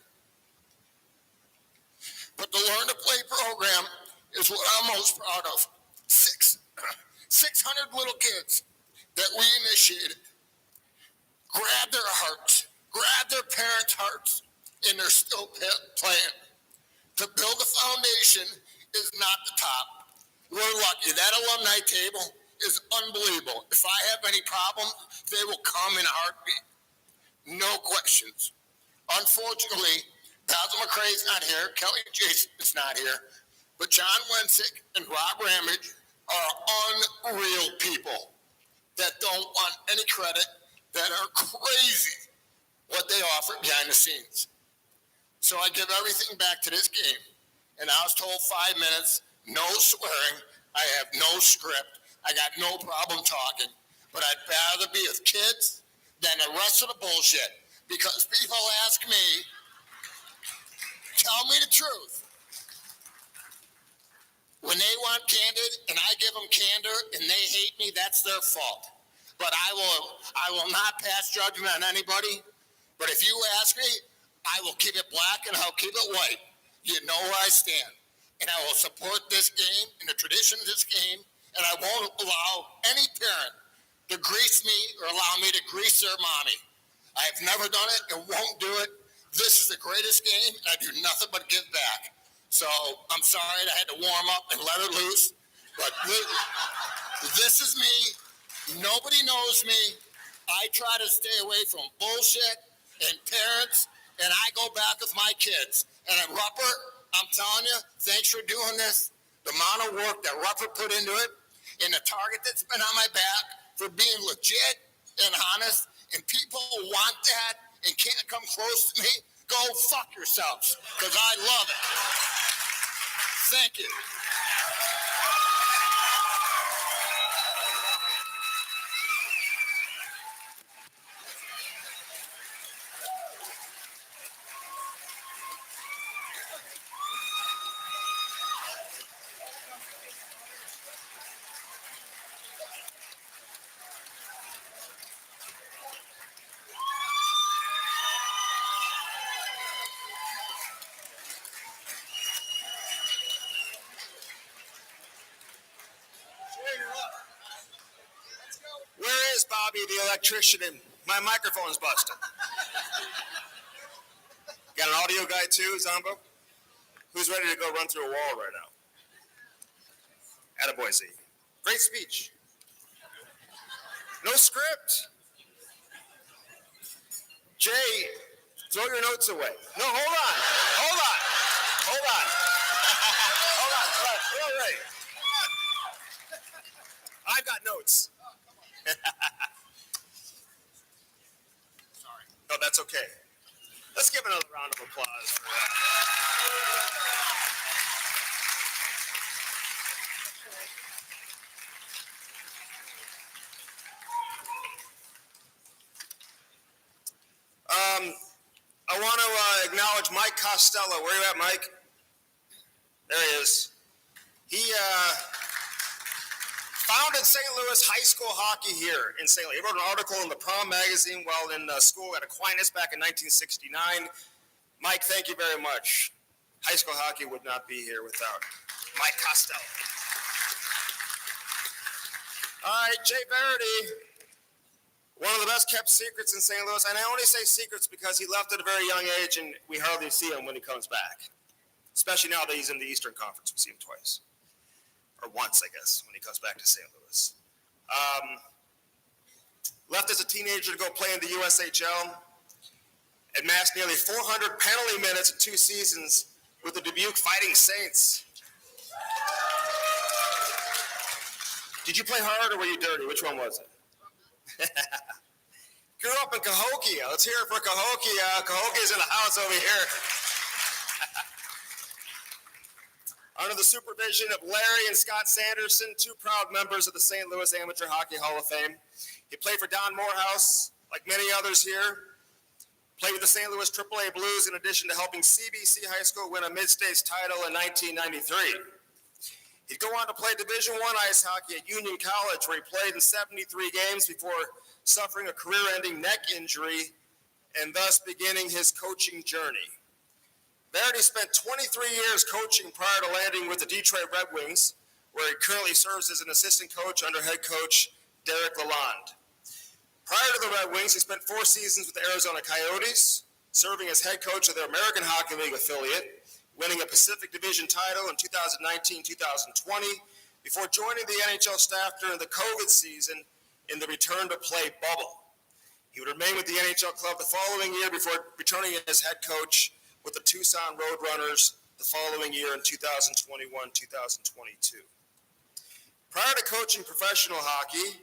But the Learn to Play program is what I'm most proud of. 600 little kids that we initiated. Grab their hearts, grab their parents' hearts, and they're still playing. To build a foundation is not the top. We're lucky. That alumni table is unbelievable. If I have any problems, they will come in a heartbeat. No questions. Unfortunately, Basil McCrae's not here, Kelly Jason is not here, but John Wensick and Rob Ramage are unreal people that don't want any credit, that are crazy what they offer behind the scenes. So I give everything back to this game, and I was told 5 minutes, no swearing, I have no script, I got no problem talking, but I'd rather be with kids than the rest of the bullshit, because people ask me, tell me the truth. When they want candid and I give them candor and they hate me, that's their fault. But I will not pass judgment on anybody. But if you ask me, I will keep it black and I'll keep it white. You know where I stand. And I will support this game and the tradition of this game. And I won't allow any parent to grease me or allow me to grease their mommy. I've never done it and won't do it. This is the greatest game. And I do nothing but give back. So I'm sorry I had to warm up and let it loose. But this is me. Nobody knows me. I try to stay away from bullshit and parents, and I go back with my kids. And at Rupert, I'm telling you, thanks for doing this. The amount of work that Rupert put into it, and the target that's been on my back for being legit and honest, and people who want that and can't come close to me, go fuck yourselves, because I love it. Thank you. Where is Bobby the electrician? And my microphone's busted. Got an audio guy too, Zombo? Who's ready to go run through a wall right now? Attaboy, Z. Great speech. No script. Jay, throw your notes away. No, hold on. Hold on. Hold on. Hold on. All right. I've got notes. Sorry. No, that's okay. Let's give another round of applause for that. I want to acknowledge Mike Costello. Where are you at, Mike? There he is. He founded St. Louis high school hockey here in St. Louis. He wrote an article in the Prom magazine while in school at Aquinas back in 1969. Mike, thank you very much. High school hockey would not be here without Mike Costello. All right, Jay Varady. One of the best kept secrets in St. Louis, and I only say secrets because he left at a very young age and we hardly see him when he comes back. Especially now that he's in the Eastern Conference, we see him twice. Or once, I guess, when he comes back to St. Louis. Left as a teenager to go play in the USHL. Amassed nearly 400 penalty minutes in 2 seasons with the Dubuque Fighting Saints. Did you play hard or were you dirty? Which one was it? Grew up in Cahokia. Let's hear it for Cahokia. Cahokia's in the house over here. Under the supervision of Larry and Scott Sanderson, 2 proud members of the St. Louis Amateur Hockey Hall of Fame. He played for Don Morehouse, like many others here. Played with the St. Louis AAA Blues in addition to helping CBC High School win a mid-states title in 1993. He'd go on to play Division I ice hockey at Union College, where he played in 73 games before suffering a career-ending neck injury and thus beginning his coaching journey. Varady spent 23 years coaching prior to landing with the Detroit Red Wings, where he currently serves as an assistant coach under head coach Derek Lalonde. Prior to the Red Wings, he spent 4 seasons with the Arizona Coyotes, serving as head coach of their American Hockey League affiliate, winning a Pacific Division title in 2019-2020, before joining the NHL staff during the COVID season in the return-to-play bubble. He would remain with the NHL club the following year before returning as head coach with the Tucson Roadrunners the following year in 2021-2022. Prior to coaching professional hockey,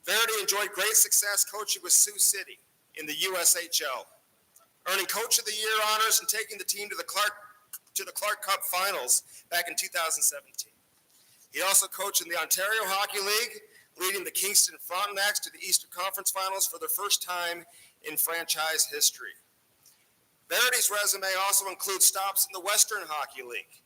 Varady enjoyed great success coaching with Sioux City in the USHL, earning Coach of the Year honors and taking the team to the Clark Cup Finals back in 2017. He also coached in the Ontario Hockey League, leading the Kingston Frontenacs to the Eastern Conference Finals for their first time in franchise history. Varady's resume also includes stops in the Western Hockey League,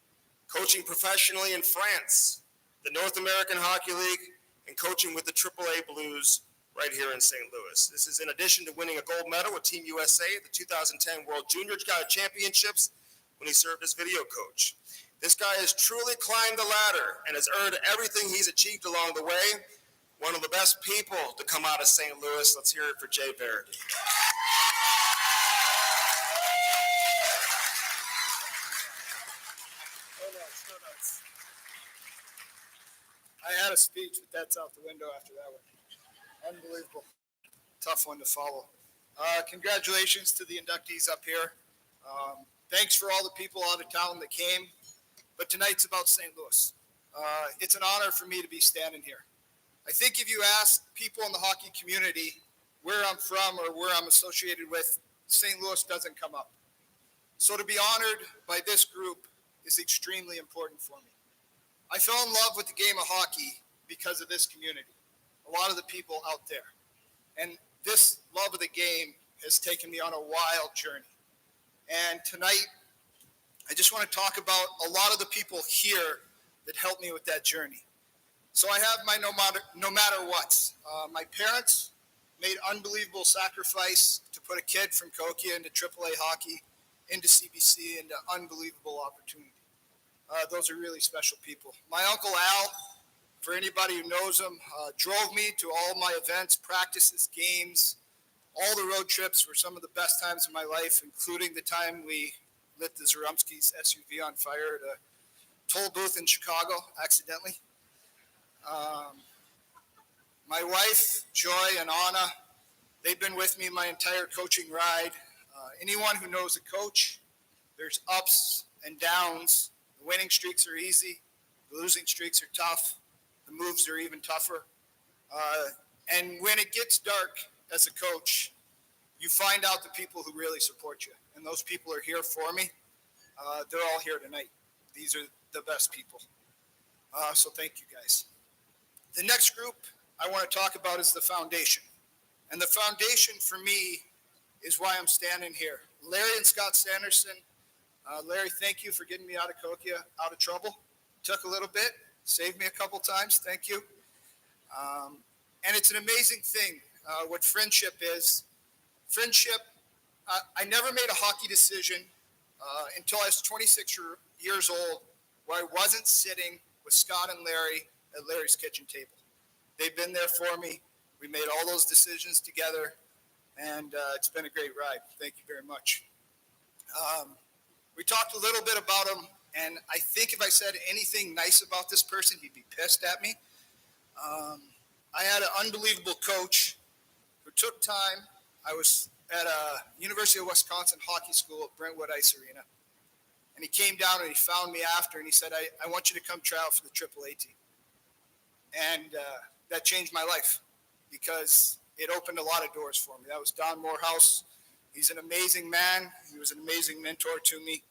coaching professionally in France, the North American Hockey League, and coaching with the AAA Blues right here in St. Louis. This is in addition to winning a gold medal with Team USA at the 2010 World Junior Championships when he served as video coach. This guy has truly climbed the ladder and has earned everything he's achieved along the way. One of the best people to come out of St. Louis. Let's hear it for Jay Varady. I had a speech, but that's out the window after that one. Unbelievable. Tough one to follow. Congratulations to the inductees up here. Thanks for all the people out of town that came. But tonight's about St. Louis. It's an honor for me to be standing here. I think if you ask people in the hockey community where I'm from or where I'm associated with, St. Louis doesn't come up. So to be honored by this group is extremely important for me. I fell in love with the game of hockey because of this community, a lot of the people out there. And this love of the game has taken me on a wild journey. And tonight, I just want to talk about a lot of the people here that helped me with that journey. So I have my no matter what. My parents made unbelievable sacrifice to put a kid from Kokia into AAA hockey, into CBC, into unbelievable opportunity. Those are really special people. My Uncle Al, for anybody who knows him, drove me to all my events, practices, games. All the road trips were some of the best times of my life, including the time we lit the Zarumski's SUV on fire at a toll booth in Chicago, accidentally. My wife, Joy, and Anna, they've been with me my entire coaching ride. Anyone who knows a coach, there's ups and downs. The winning streaks are easy. The losing streaks are tough. The moves are even tougher. And when it gets dark as a coach, you find out the people who really support you. And those people are here for me. They're all here tonight. These are the best people. So thank you guys. The next group I want to talk about is the foundation. And the foundation for me is why I'm standing here. Larry and Scott Sanderson. Larry, thank you for getting me out of Kokia, out of trouble. Took a little bit, saved me a couple times. Thank you. And it's an amazing thing what friendship is. Friendship, I never made a hockey decision until I was 26 years old where I wasn't sitting with Scott and Larry at Larry's kitchen table. They've been there for me. We made all those decisions together, and it's been a great ride. Thank you very much. We talked a little bit about him, and I think if I said anything nice about this person, he'd be pissed at me. I had an unbelievable coach who took time. I was at a University of Wisconsin hockey school at Brentwood Ice Arena, and he came down and he found me after, and he said, I want you to come try out for the AAA team. And that changed my life because it opened a lot of doors for me. That was Don Morehouse. He's an amazing man. He was an amazing mentor to me.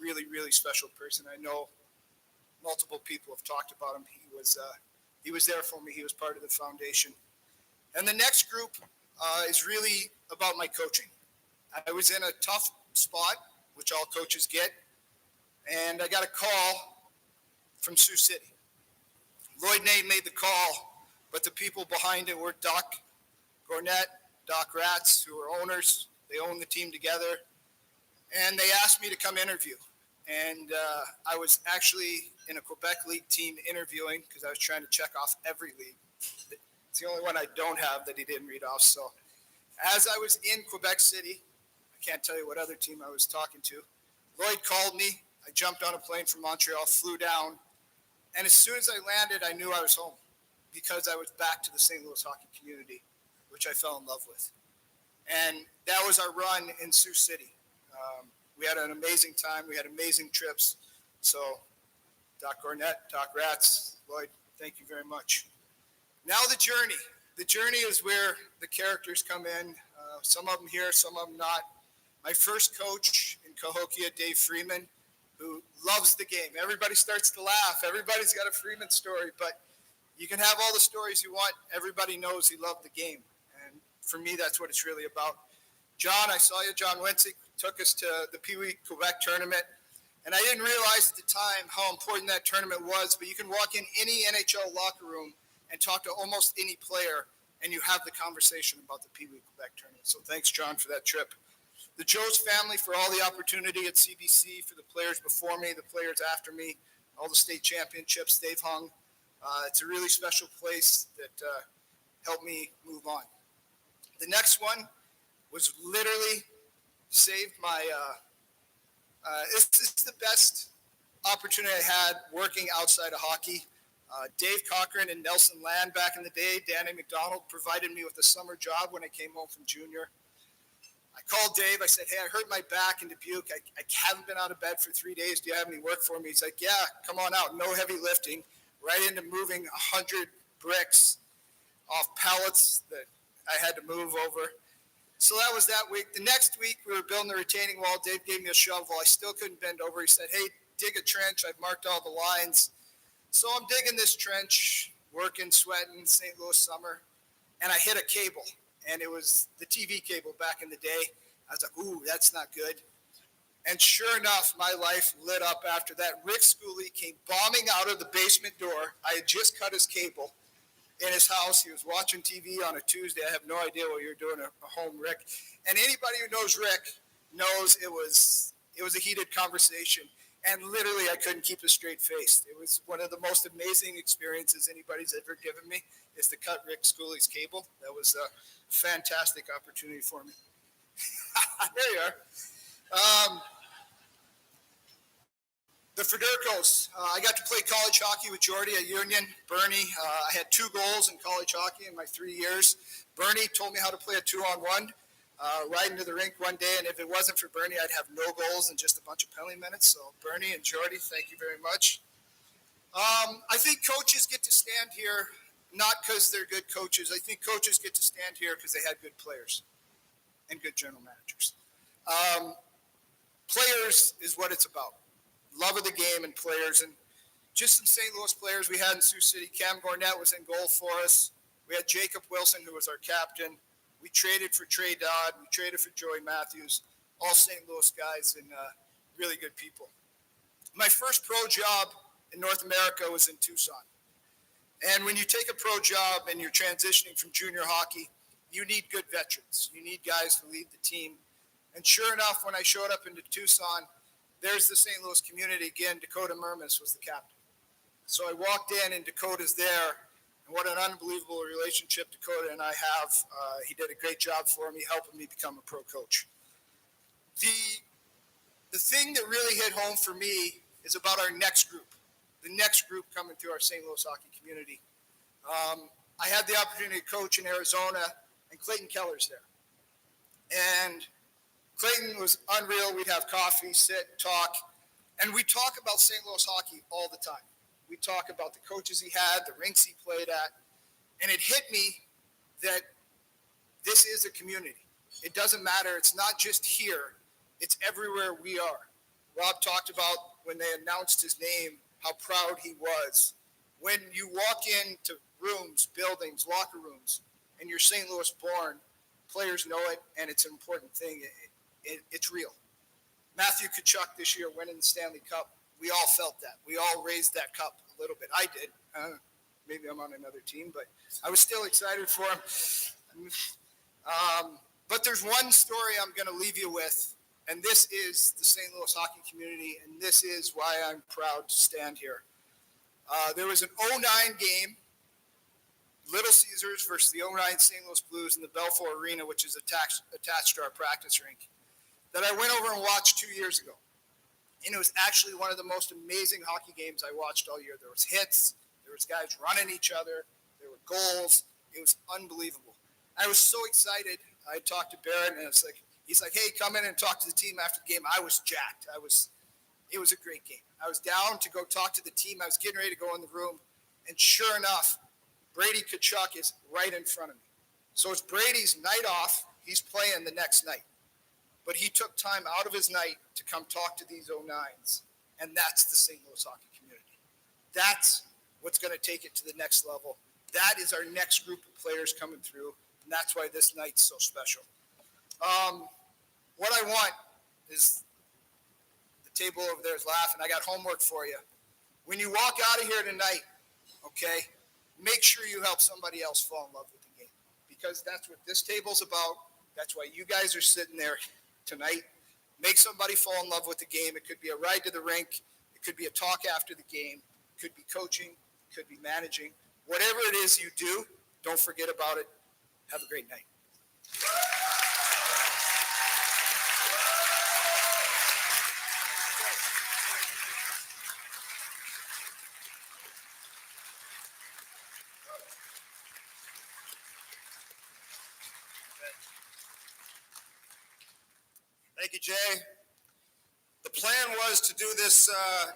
Really, really special person. I know multiple people have talked about him. He was there for me. He was part of the foundation. And the next group is really about my coaching. I was in a tough spot, which all coaches get, and I got a call from Sioux City. Lloyd Nate made the call, but the people behind it were Doc Gornett, Doc Ratz, who are owners. They own the team together. And they asked me to come interview. And I was actually in a Quebec League team interviewing because I was trying to check off every league. It's the only one I don't have that he didn't read off. So as I was in Quebec City, I can't tell you what other team I was talking to. Lloyd called me. I jumped on a plane from Montreal, flew down. And as soon as I landed, I knew I was home because I was back to the St. Louis hockey community. which I fell in love with. And that was our run in Sioux City. We had an amazing time. We had amazing trips. So, Doc Gornett, Doc Ratz, Lloyd, thank you very much. Now the journey. The journey is where the characters come in. Some of them here, some of them not. My first coach in Cahokia, Dave Freeman, who loves the game. Everybody starts to laugh. Everybody's got a Freeman story, but you can have all the stories you want. Everybody knows he loved the game. And for me, that's what it's really about. John, I saw you. John Wensick took us to the Pee Wee Quebec tournament. And I didn't realize at the time how important that tournament was, but you can walk in any NHL locker room and talk to almost any player, and you have the conversation about the Pee Wee Quebec tournament. So thanks, John, for that trip. The Joe's family for all the opportunity at CBC, for the players before me, the players after me, all the state championships they've hung. It's a really special place that helped me move on. The next one was literally saved my, this is the best opportunity I had working outside of hockey. Dave Cochran and Nelson Land back in the day, Danny McDonald provided me with a summer job when I came home from junior. I called Dave. I said, hey, I hurt my back in Dubuque. I haven't been out of bed for 3 days. Do you have any work for me? He's like, yeah, come on out. No heavy lifting. Right into moving 100 bricks off pallets that I had to move over. So that was that week. The next week, we were building the retaining wall. Dave gave me a shovel. I still couldn't bend over. He said, hey, dig a trench. I've marked all the lines. So I'm digging this trench, working, sweating, St. Louis summer, and I hit a cable. And it was the TV cable back in the day. I was like, ooh, that's not good. And sure enough, my life lit up after that. Rick Schooley came bombing out of the basement door. I had just cut his cable in his house. He was watching TV on a Tuesday. I have no idea what you're doing at home, Rick. And anybody who knows Rick knows it was a heated conversation. And literally, I couldn't keep a straight face. It was one of the most amazing experiences anybody's ever given me, is to cut Rick Schooley's cable. That was a fantastic opportunity for me. There you are. The Federicos. I got to play college hockey with Jordy at Union. Bernie, I had 2 goals in college hockey in my 3 years. Bernie told me how to play a 2-on-1. Right into the rink one day, and if it wasn't for Bernie, I'd have no goals and just a bunch of penalty minutes. So Bernie and Jordy, thank you very much. I think coaches get to stand here not because they're good coaches. I think coaches get to stand here because they had good players and good general managers. Players is what it's about. Love of the game and players, and just some St. Louis players we had in Sioux City. Cam Gornett was in goal for us. We had Jacob Wilson, who was our captain. We traded for Trey Dodd. We traded for Joey Matthews, all St. Louis guys and really good people. My first pro job in North America was in Tucson. And when you take a pro job and you're transitioning from junior hockey, you need good veterans. You need guys to lead the team. And sure enough, when I showed up into Tucson, there's the St. Louis community again. Dakota Murmas was the captain. So I walked in and Dakota's there. And what an unbelievable relationship Dakota and I have. He did a great job for me, helping me become a pro coach. The thing that really hit home for me is about our next group, the next group coming through our St. Louis hockey community. I had the opportunity to coach in Arizona, and Clayton Keller's there. And Clayton was unreal. We'd have coffee, sit, talk, and we talk about St. Louis hockey all the time. We talk about the coaches he had, the rinks he played at, and it hit me that this is a community. It doesn't matter. It's not just here. It's everywhere we are. Rob talked about when they announced his name, how proud he was. When you walk into rooms, buildings, locker rooms, and you're St. Louis born, players know it, and it's an important thing. It's real. Matthew Tkachuk this year winning the Stanley Cup. We all felt that. We all raised that cup a little bit. I did. Maybe I'm on another team, but I was still excited for him. But there's one story I'm going to leave you with, and this is the St. Louis hockey community, and this is why I'm proud to stand here. There was an 09 game, Little Caesars versus the 09 St. Louis Blues in the Belfour Arena, which is attached to our practice rink, that I went over and watched 2 years ago. And it was actually one of the most amazing hockey games I watched all year. There was hits, there was guys running each other, there were goals. It was unbelievable. I was so excited. I talked to Barrett, and he's like, hey, come in and talk to the team after the game. I was jacked. It was a great game. I was down to go talk to the team. I was getting ready to go in the room, and sure enough, Brady Tkachuk is right in front of me. So it's Brady's night off. He's playing the next night. But he took time out of his night to come talk to these 09s, and that's the St. Louis hockey community. That's what's going to take it to the next level. That is our next group of players coming through, and that's why this night's so special. What I want is the table over there is laughing. I got homework for you. When you walk out of here tonight, okay, make sure you help somebody else fall in love with the game, because that's what this table's about. That's why you guys are sitting there tonight. Make somebody fall in love with the game. It could be a ride to the rink. It could be a talk after the game. It could be coaching. It could be managing. Whatever it is you do, don't forget about it. Have a great night. Thank you, Jay. The plan was to do this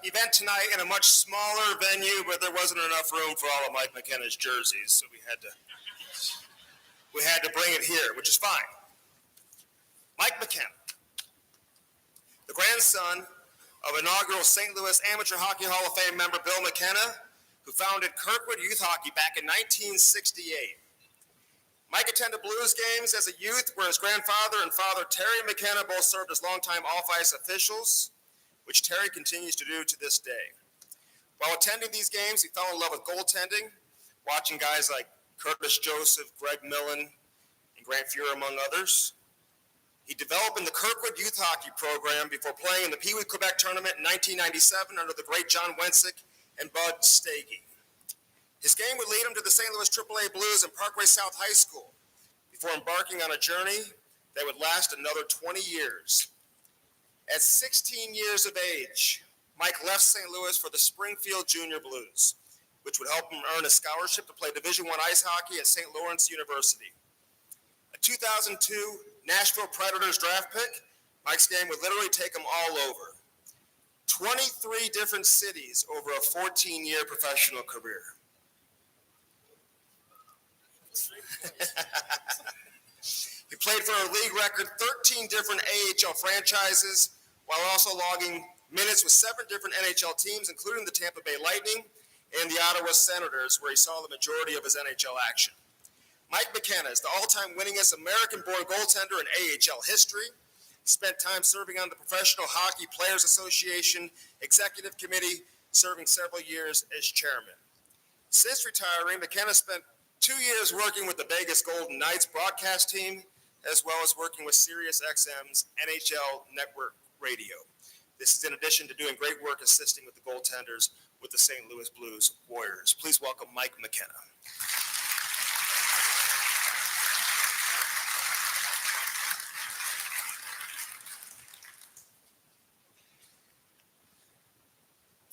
event tonight in a much smaller venue, but there wasn't enough room for all of Mike McKenna's jerseys, so we had to bring it here, which is fine. Mike McKenna, the grandson of inaugural St. Louis Amateur Hockey Hall of Fame member Bill McKenna, who founded Kirkwood Youth Hockey back in 1968. Mike attended Blues games as a youth, where his grandfather and father, Terry McKenna, both served as longtime off-ice officials, which Terry continues to do to this day. While attending these games, he fell in love with goaltending, watching guys like Curtis Joseph, Greg Millen, and Grant Fuhrer, among others. He developed in the Kirkwood Youth Hockey program before playing in the Pee Wee Quebec tournament in 1997 under the great John Wensick and Bud Stagey. His game would lead him to the St. Louis AAA Blues and Parkway South High School before embarking on a journey that would last another 20 years. At 16 years of age, Mike left St. Louis for the Springfield Junior Blues, which would help him earn a scholarship to play Division I ice hockey at St. Lawrence University. A 2002 Nashville Predators draft pick, Mike's game would literally take him all over. 23 different cities over a 14-year professional career. He played for a league record 13 different AHL franchises, while also logging minutes with 7 different NHL teams, including the Tampa Bay Lightning and the Ottawa Senators, where he saw the majority of his NHL action. Mike McKenna is the all-time winningest American-born goaltender in AHL history. He spent time serving on the Professional Hockey Players Association Executive Committee, serving several years as chairman. Since retiring, McKenna spent 2 years working with the Vegas Golden Knights broadcast team, as well as working with SiriusXM's NHL Network Radio. This is in addition to doing great work assisting with the goaltenders with the St. Louis Blues Warriors. Please welcome Mike McKenna.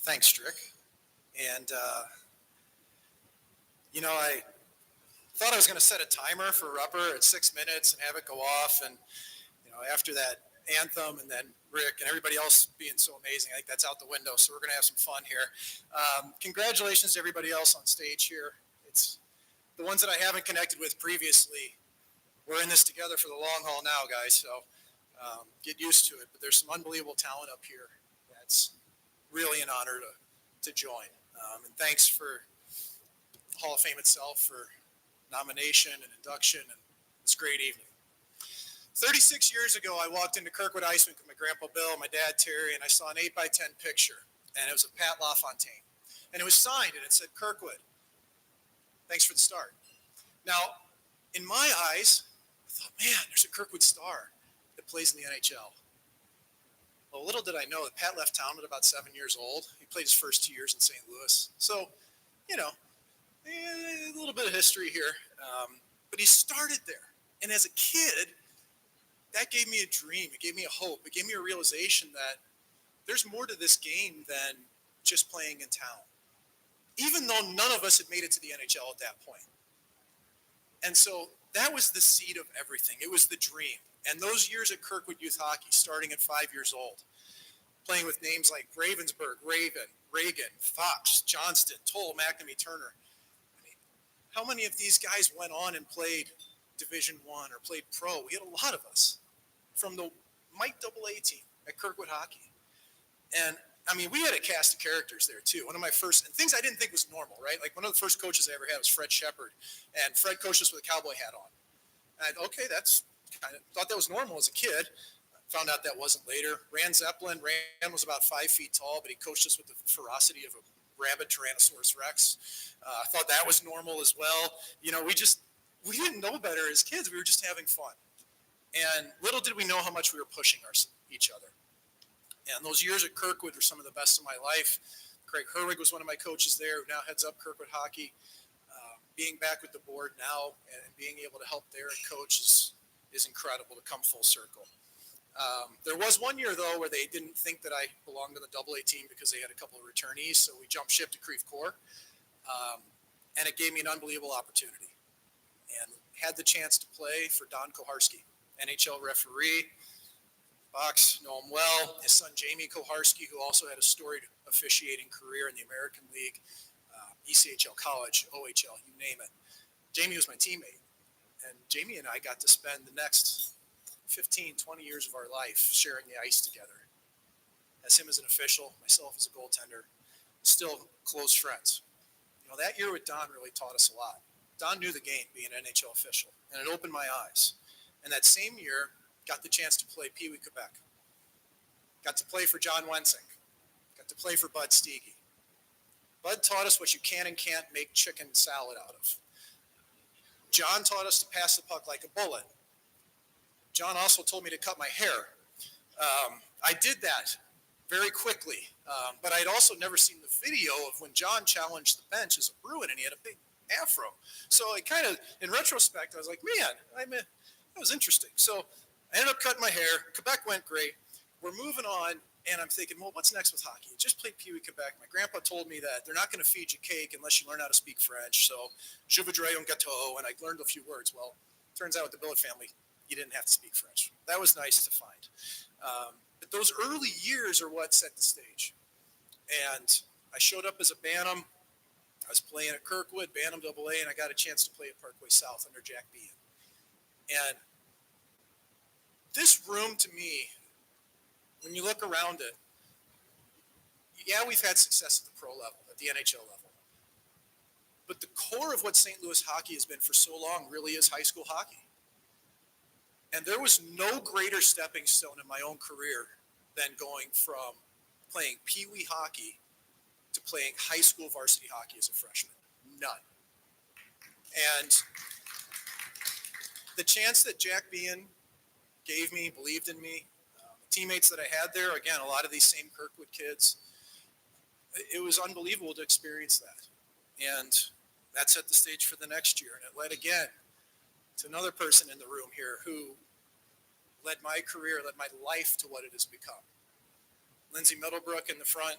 Thanks, Strick. And, I thought I was going to set a timer for Rupper at 6 minutes and have it go off. And, after that anthem and then Rick and everybody else being so amazing, I think that's out the window. So we're going to have some fun here. Congratulations to everybody else on stage here. It's the ones that I haven't connected with previously. We're in this together for the long haul now, guys. So get used to it. But there's some unbelievable talent up here. That's really an honor to join. And thanks for Hall of Fame itself for nomination and induction and this great evening. 36 years ago, I walked into Kirkwood Ice Rink with my grandpa Bill, my dad Terry, and I saw an 8x10 picture, and it was of Pat LaFontaine. And it was signed, and it said, Kirkwood, thanks for the start. Now, in my eyes, I thought, man, there's a Kirkwood star that plays in the NHL. Well, little did I know that Pat left town at about 7 years old. He played his first 2 years in St. Louis. So, a little bit of history here. But he started there. And as a kid, that gave me a dream. It gave me a hope. It gave me a realization that there's more to this game than just playing in town. Even though none of us had made it to the NHL at that point. And so that was the seed of everything. It was the dream. And those years at Kirkwood Youth Hockey, starting at 5 years old, playing with names like Ravensburg, Raven, Reagan, Fox, Johnston, Toll, McNamee, Turner. I mean, how many of these guys went on and played Division I or played pro? We had a lot of us from the Mike AA team at Kirkwood Hockey. And I mean, we had a cast of characters there too. One of my first, and things I didn't think was normal, right? Like one of the first coaches I ever had was Fred Shepard, and Fred coached us with a cowboy hat on. And okay, that's kind of, thought that was normal as a kid. Found out that wasn't later. Rand Zeppelin, Rand was about 5 feet tall, but he coached us with the ferocity of a rabid Tyrannosaurus Rex. I thought that was normal as well. You know, we didn't know better as kids. We were just having fun. And little did we know how much we were pushing each other. And those years at Kirkwood were some of the best of my life. Craig Herwig was one of my coaches there, who now heads up Kirkwood Hockey. Being back with the board now and being able to help there and coach is incredible to come full circle. There was one year, though, where they didn't think that I belonged on the AA team because they had a couple of returnees, so we jumped ship to Creve Coeur. And it gave me an unbelievable opportunity. And had the chance to play for Don Koharski, NHL referee. Box, know him well. His son, Jamie Koharski, who also had a storied officiating career in the American League, ECHL, college, OHL, you name it. Jamie was my teammate. And Jamie and I got to spend the next 15, 20 years of our life sharing the ice together. As him as an official, myself as a goaltender, still close friends. You know, that year with Don really taught us a lot. Don knew the game, being an NHL official, and it opened my eyes. And that same year, got the chance to play Pee Wee Quebec. Got to play for John Wensink. Got to play for Bud Steege. Bud taught us what you can and can't make chicken salad out of. John taught us to pass the puck like a bullet. John also told me to cut my hair. I did that very quickly, but I'd also never seen the video of when John challenged the bench as a Bruin, and he had a big afro. So it kind of, in retrospect, I was like, man, that was interesting. So I ended up cutting my hair. Quebec went great. We're moving on, and I'm thinking, well, what's next with hockey? I just played Pee Wee Quebec. My grandpa told me that they're not going to feed you cake unless you learn how to speak French. So, je voudrais un gâteau, and I learned a few words. Well, turns out with the Billet family, you didn't have to speak French. That was nice to find. But those early years are what set the stage. And I showed up as a Bantam. I was playing at Kirkwood, Bantam AA, and I got a chance to play at Parkway South under Jack Bean. And this room, to me, when you look around it, yeah, we've had success at the pro level, at the NHL level. But the core of what St. Louis hockey has been for so long really is high school hockey. And there was no greater stepping stone in my own career than going from playing Pee Wee hockey to playing high school varsity hockey as a freshman. None. And the chance that Jack Bean gave me, believed in me, teammates that I had there, again, a lot of these same Kirkwood kids, it was unbelievable to experience that. And that set the stage for the next year. And it led again to another person in the room here who led my career, led my life to what it has become. Lindsay Middlebrook in the front,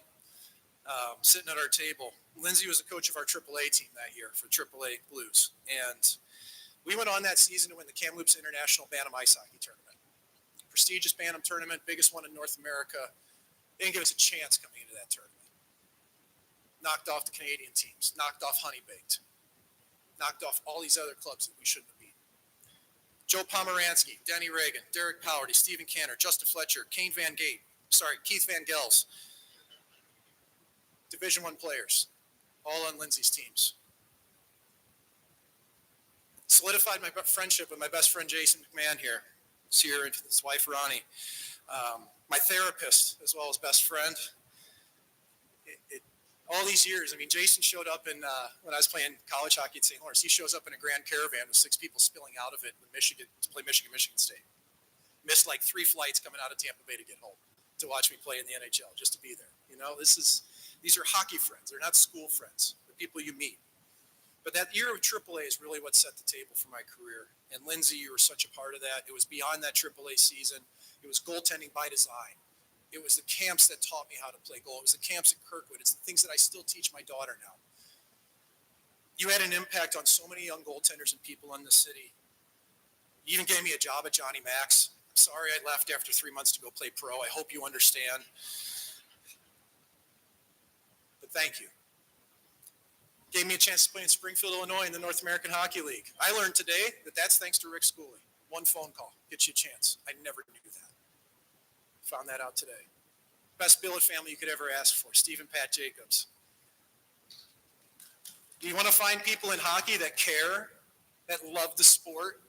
sitting at our table. Lindsay was the coach of our AAA team that year for AAA Blues. And we went on that season to win the Kamloops International Bantam Ice Hockey Tournament. Prestigious Bantam tournament, biggest one in North America. They didn't give us a chance coming into that tournament. Knocked off the Canadian teams, knocked off Honey Baked, knocked off all these other clubs that we shouldn't have beaten. Joe Pomeranski, Denny Reagan, Derek Powerty, Stephen Cantor, Justin Fletcher, Keith Van Gels. Division I players, all on Lindsay's teams. Solidified my friendship with my best friend Jason McMahon here. He's here, and his wife Ronnie. My therapist, as well as best friend. All these years, I mean, Jason showed up when I was playing college hockey at St. Lawrence. He shows up in a Grand Caravan with 6 people spilling out of it in Michigan to play Michigan State. Missed like 3 flights coming out of Tampa Bay to get home to watch me play in the NHL, just to be there. You know, these are hockey friends. They're not school friends. They're people you meet. But that year of AAA is really what set the table for my career. And Lindsay, you were such a part of that. It was beyond that AAA season. It was goaltending by design. It was the camps that taught me how to play goal. It was the camps at Kirkwood. It's the things that I still teach my daughter now. You had an impact on so many young goaltenders and people in the city You even gave me a job at Johnny Mac's. I'm sorry I left after 3 months to go play pro. I hope you understand. But thank you. Gave me a chance to play in Springfield, Illinois in the North American Hockey League. I learned today that that's thanks to Rick Schooley. One phone call gets you a chance. I never knew that. Found that out today. Best billet family you could ever ask for, Steve and Pat Jacobs. Do you want to find people in hockey that care, that love the sport,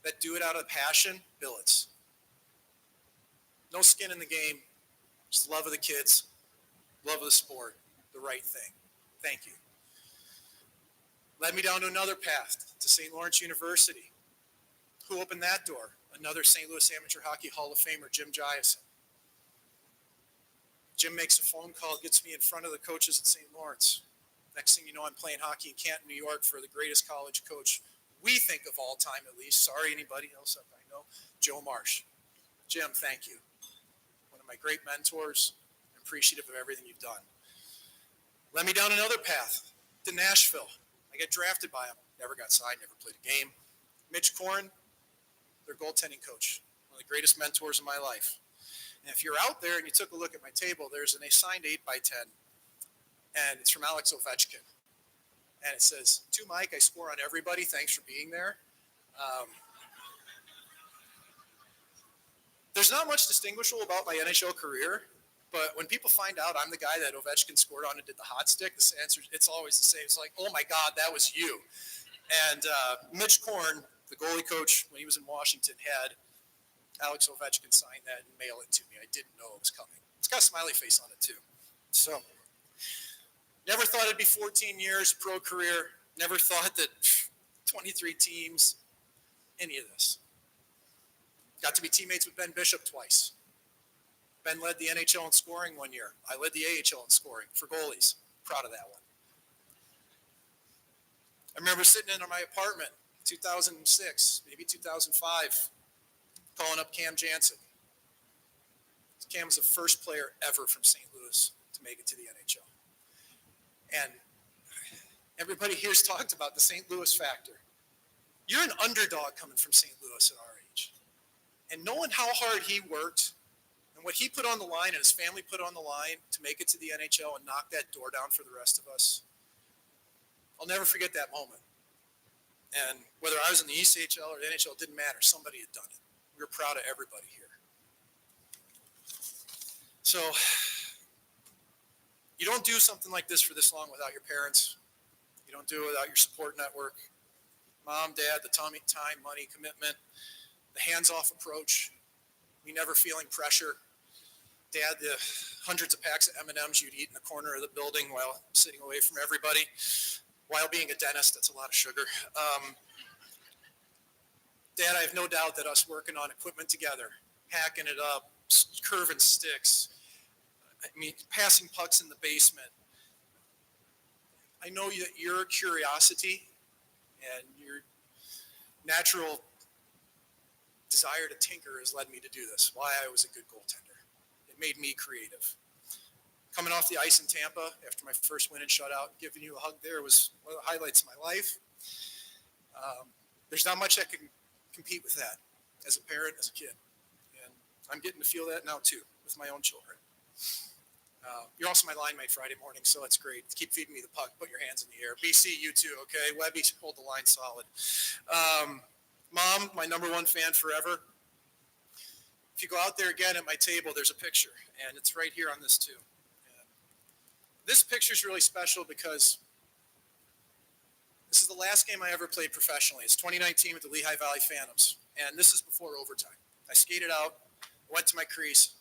that do it out of passion? Billets. No skin in the game, just love of the kids, love of the sport, the right thing. Thank you. Led me down to another path, to St. Lawrence University. Who opened that door? Another St. Louis Amateur Hockey Hall of Famer, Jim Giason. Jim makes a phone call, gets me in front of the coaches at St. Lawrence. Next thing you know, I'm playing hockey in Canton, New York for the greatest college coach we think of all time, at least. Sorry, anybody else I know. Joe Marsh. Jim, thank you. One of my great mentors. I'm appreciative of everything you've done. Led me down another path to Nashville. I get drafted by him. Never got signed, never played a game. Mitch Korn, their goaltending coach. One of the greatest mentors in my life. And if you're out there and you took a look at my table, there's an assigned 8x10. And it's from Alex Ovechkin. And it says, to Mike, I score on everybody. Thanks for being there. There's not much distinguishable about my NHL career, but when people find out I'm the guy that Ovechkin scored on and did the hot stick, the answer, it's always the same. It's like, oh my God, that was you. And Mitch Korn, the goalie coach when he was in Washington, had Alex Ovechkin sign that and mail it to me. I didn't know it was coming. It's got a smiley face on it too. So, never thought it'd be 14 years, pro career. Never thought that 23 teams, any of this. Got to be teammates with Ben Bishop twice. Ben led the NHL in scoring one year. I led the AHL in scoring for goalies. Proud of that one. I remember sitting in my apartment, 2006, maybe 2005, calling up Cam Jansen. Cam was the first player ever from St. Louis to make it to the NHL. And everybody here's talked about the St. Louis factor. You're an underdog coming from St. Louis at our age. And knowing how hard he worked and what he put on the line and his family put on the line to make it to the NHL and knock that door down for the rest of us, I'll never forget that moment. And whether I was in the ECHL or the NHL, it didn't matter. Somebody had done it. We were proud of everybody here. So, you don't do something like this for this long without your parents. You don't do it without your support network. Mom, dad, the time, money, commitment, the hands-off approach, me never feeling pressure. Dad, the hundreds of packs of M&Ms you'd eat in the corner of the building while sitting away from everybody. While being a dentist, that's a lot of sugar. Dad, I have no doubt that us working on equipment together, hacking it up, curving sticks, passing pucks in the basement. I know that your curiosity and your natural desire to tinker has led me to do this, why I was a good goaltender. It made me creative. Coming off the ice in Tampa after my first win and shutout, giving you a hug there was one of the highlights of my life. There's not much that can compete with that as a parent, as a kid. And I'm getting to feel that now too with my own children. You're also my line mate Friday morning, so that's great. Keep feeding me the puck. Put your hands in the air. BC, you too, okay? Webby, hold the line solid. Mom, my number one fan forever. If you go out there again at my table, there's a picture, and it's right here on this too. And this picture is really special because this is the last game I ever played professionally. It's 2019 with the Lehigh Valley Phantoms, and this is before overtime. I skated out, went to my crease.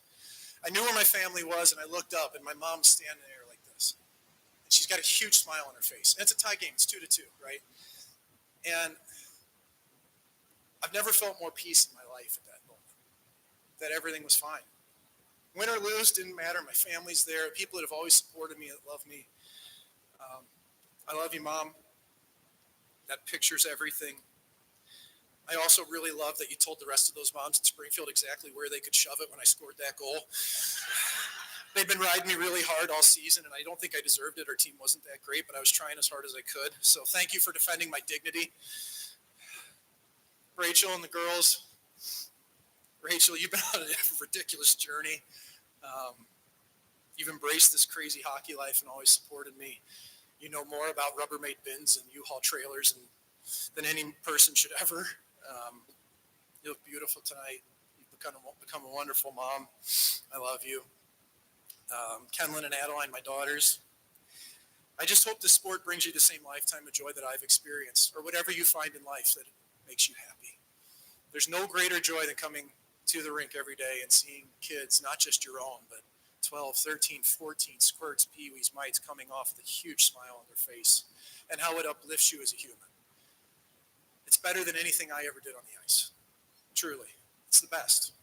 I knew where my family was, and I looked up, and my mom's standing there like this. And she's got a huge smile on her face. And it's a tie game. It's 2-2, right? And I've never felt more peace in my life at that moment, that everything was fine. Win or lose, didn't matter. My family's there. People that have always supported me, that love me. I love you, Mom. That picture's everything. I also really love that you told the rest of those moms in Springfield exactly where they could shove it when I scored that goal. They've been riding me really hard all season, and I don't think I deserved it. Our team wasn't that great, but I was trying as hard as I could. So thank you for defending my dignity. Rachel and the girls. Rachel, you've been on a ridiculous journey. You've embraced this crazy hockey life and always supported me. You know more about Rubbermaid bins and U-Haul trailers than any person should ever. You look beautiful tonight. You've become a wonderful mom. I love you. Kenlyn and Adeline, my daughters. I just hope this sport brings you the same lifetime of joy that I've experienced, or whatever you find in life that makes you happy. There's no greater joy than coming to the rink every day and seeing kids, not just your own, but 12, 13, 14, squirts, peewees, mites coming off with a huge smile on their face, and how it uplifts you as a human. It's better than anything I ever did on the ice. Truly. It's the best.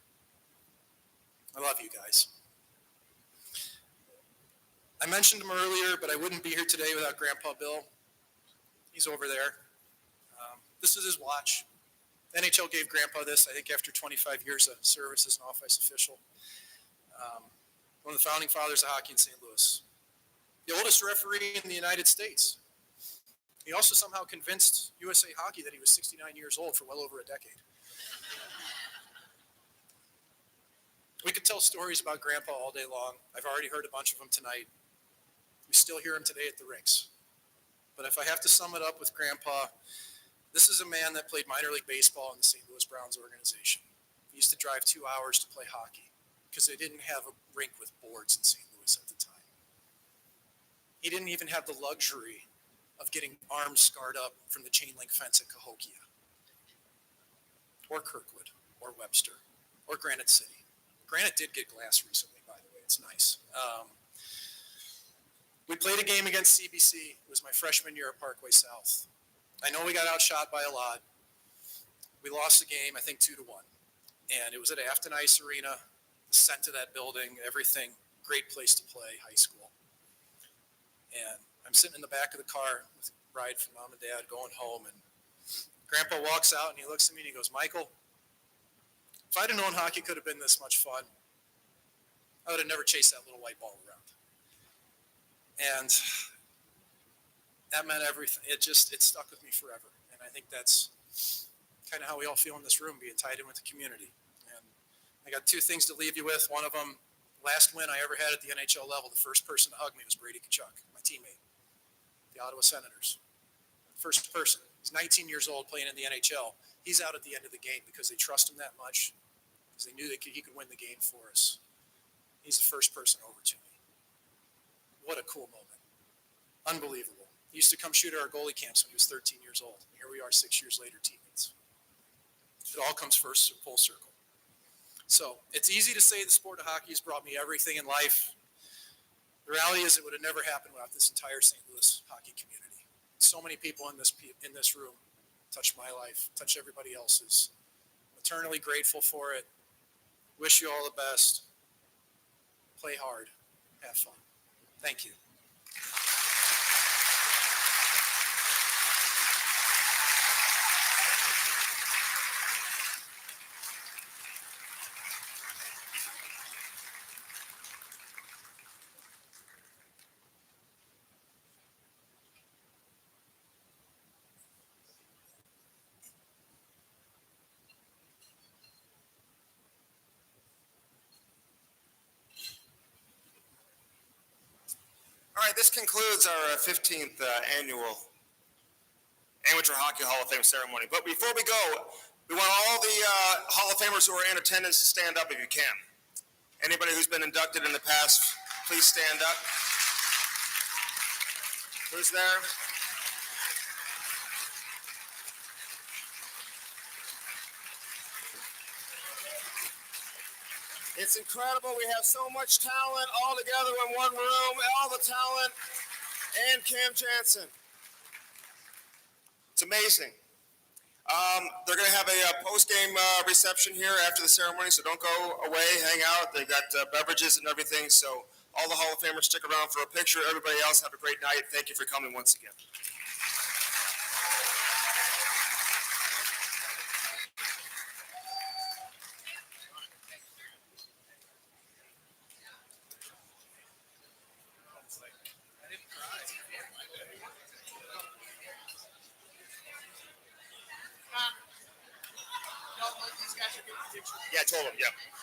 I love you guys. I mentioned him earlier, but I wouldn't be here today without Grandpa Bill. He's over there. This is his watch. The NHL gave Grandpa this, I think, after 25 years of service as an off-ice official. One of the founding fathers of hockey in St. Louis. The oldest referee in the United States. He also somehow convinced USA Hockey that he was 69 years old for well over a decade. We could tell stories about Grandpa all day long. I've already heard a bunch of them tonight. We still hear him today at the rinks. But if I have to sum it up with Grandpa, this is a man that played minor league baseball in the St. Louis Browns organization. He used to drive 2 hours to play hockey because they didn't have a rink with boards in St. Louis at the time. He didn't even have the luxury of getting arms scarred up from the chain link fence at Cahokia, or Kirkwood, or Webster, or Granite City. Granite did get glass recently, by the way. It's nice. We played a game against CBC. It was my freshman year at Parkway South. I know we got outshot by a lot. We lost the game, I think 2-1. And it was at Afton Ice Arena, the scent of that building, everything. Great place to play high school. And I'm sitting in the back of the car with a ride from mom and dad going home. And Grandpa walks out and he looks at me and he goes, Michael, if I'd have known hockey could have been this much fun, I would have never chased that little white ball around. And that meant everything. It stuck with me forever. And I think that's kind of how we all feel in this room, being tied in with the community. And I got 2 things to leave you with. One of them, last win I ever had at the NHL level, the first person to hug me was Brady Tkachuk, my teammate, the Ottawa Senators. First person. He's 19 years old playing in the NHL. He's out at the end of the game because they trust him that much, because they knew he could win the game for us. He's the first person over to me. What a cool moment. Unbelievable. He used to come shoot at our goalie camps when he was 13 years old. And here we are 6 years later, teammates. It all comes first full circle. So it's easy to say the sport of hockey has brought me everything in life. The reality is it would have never happened without this entire St. Louis hockey community. So many people in this room touched my life, touched everybody else's. I'm eternally grateful for it. Wish you all the best. Play hard. Have fun. Thank you. All right, this concludes our 15th annual Amateur Hockey Hall of Fame ceremony. But before we go, we want all the Hall of Famers who are in attendance to stand up if you can. Anybody who's been inducted in the past, please stand up. Who's there? It's incredible. We have so much talent all together in one room, all the talent, and Cam Jansen. It's amazing. They're going to have a post-game reception here after the ceremony, so don't go away, hang out. They've got beverages and everything, so all the Hall of Famers stick around for a picture. Everybody else, have a great night. Thank you for coming once again. Fulham, yeah.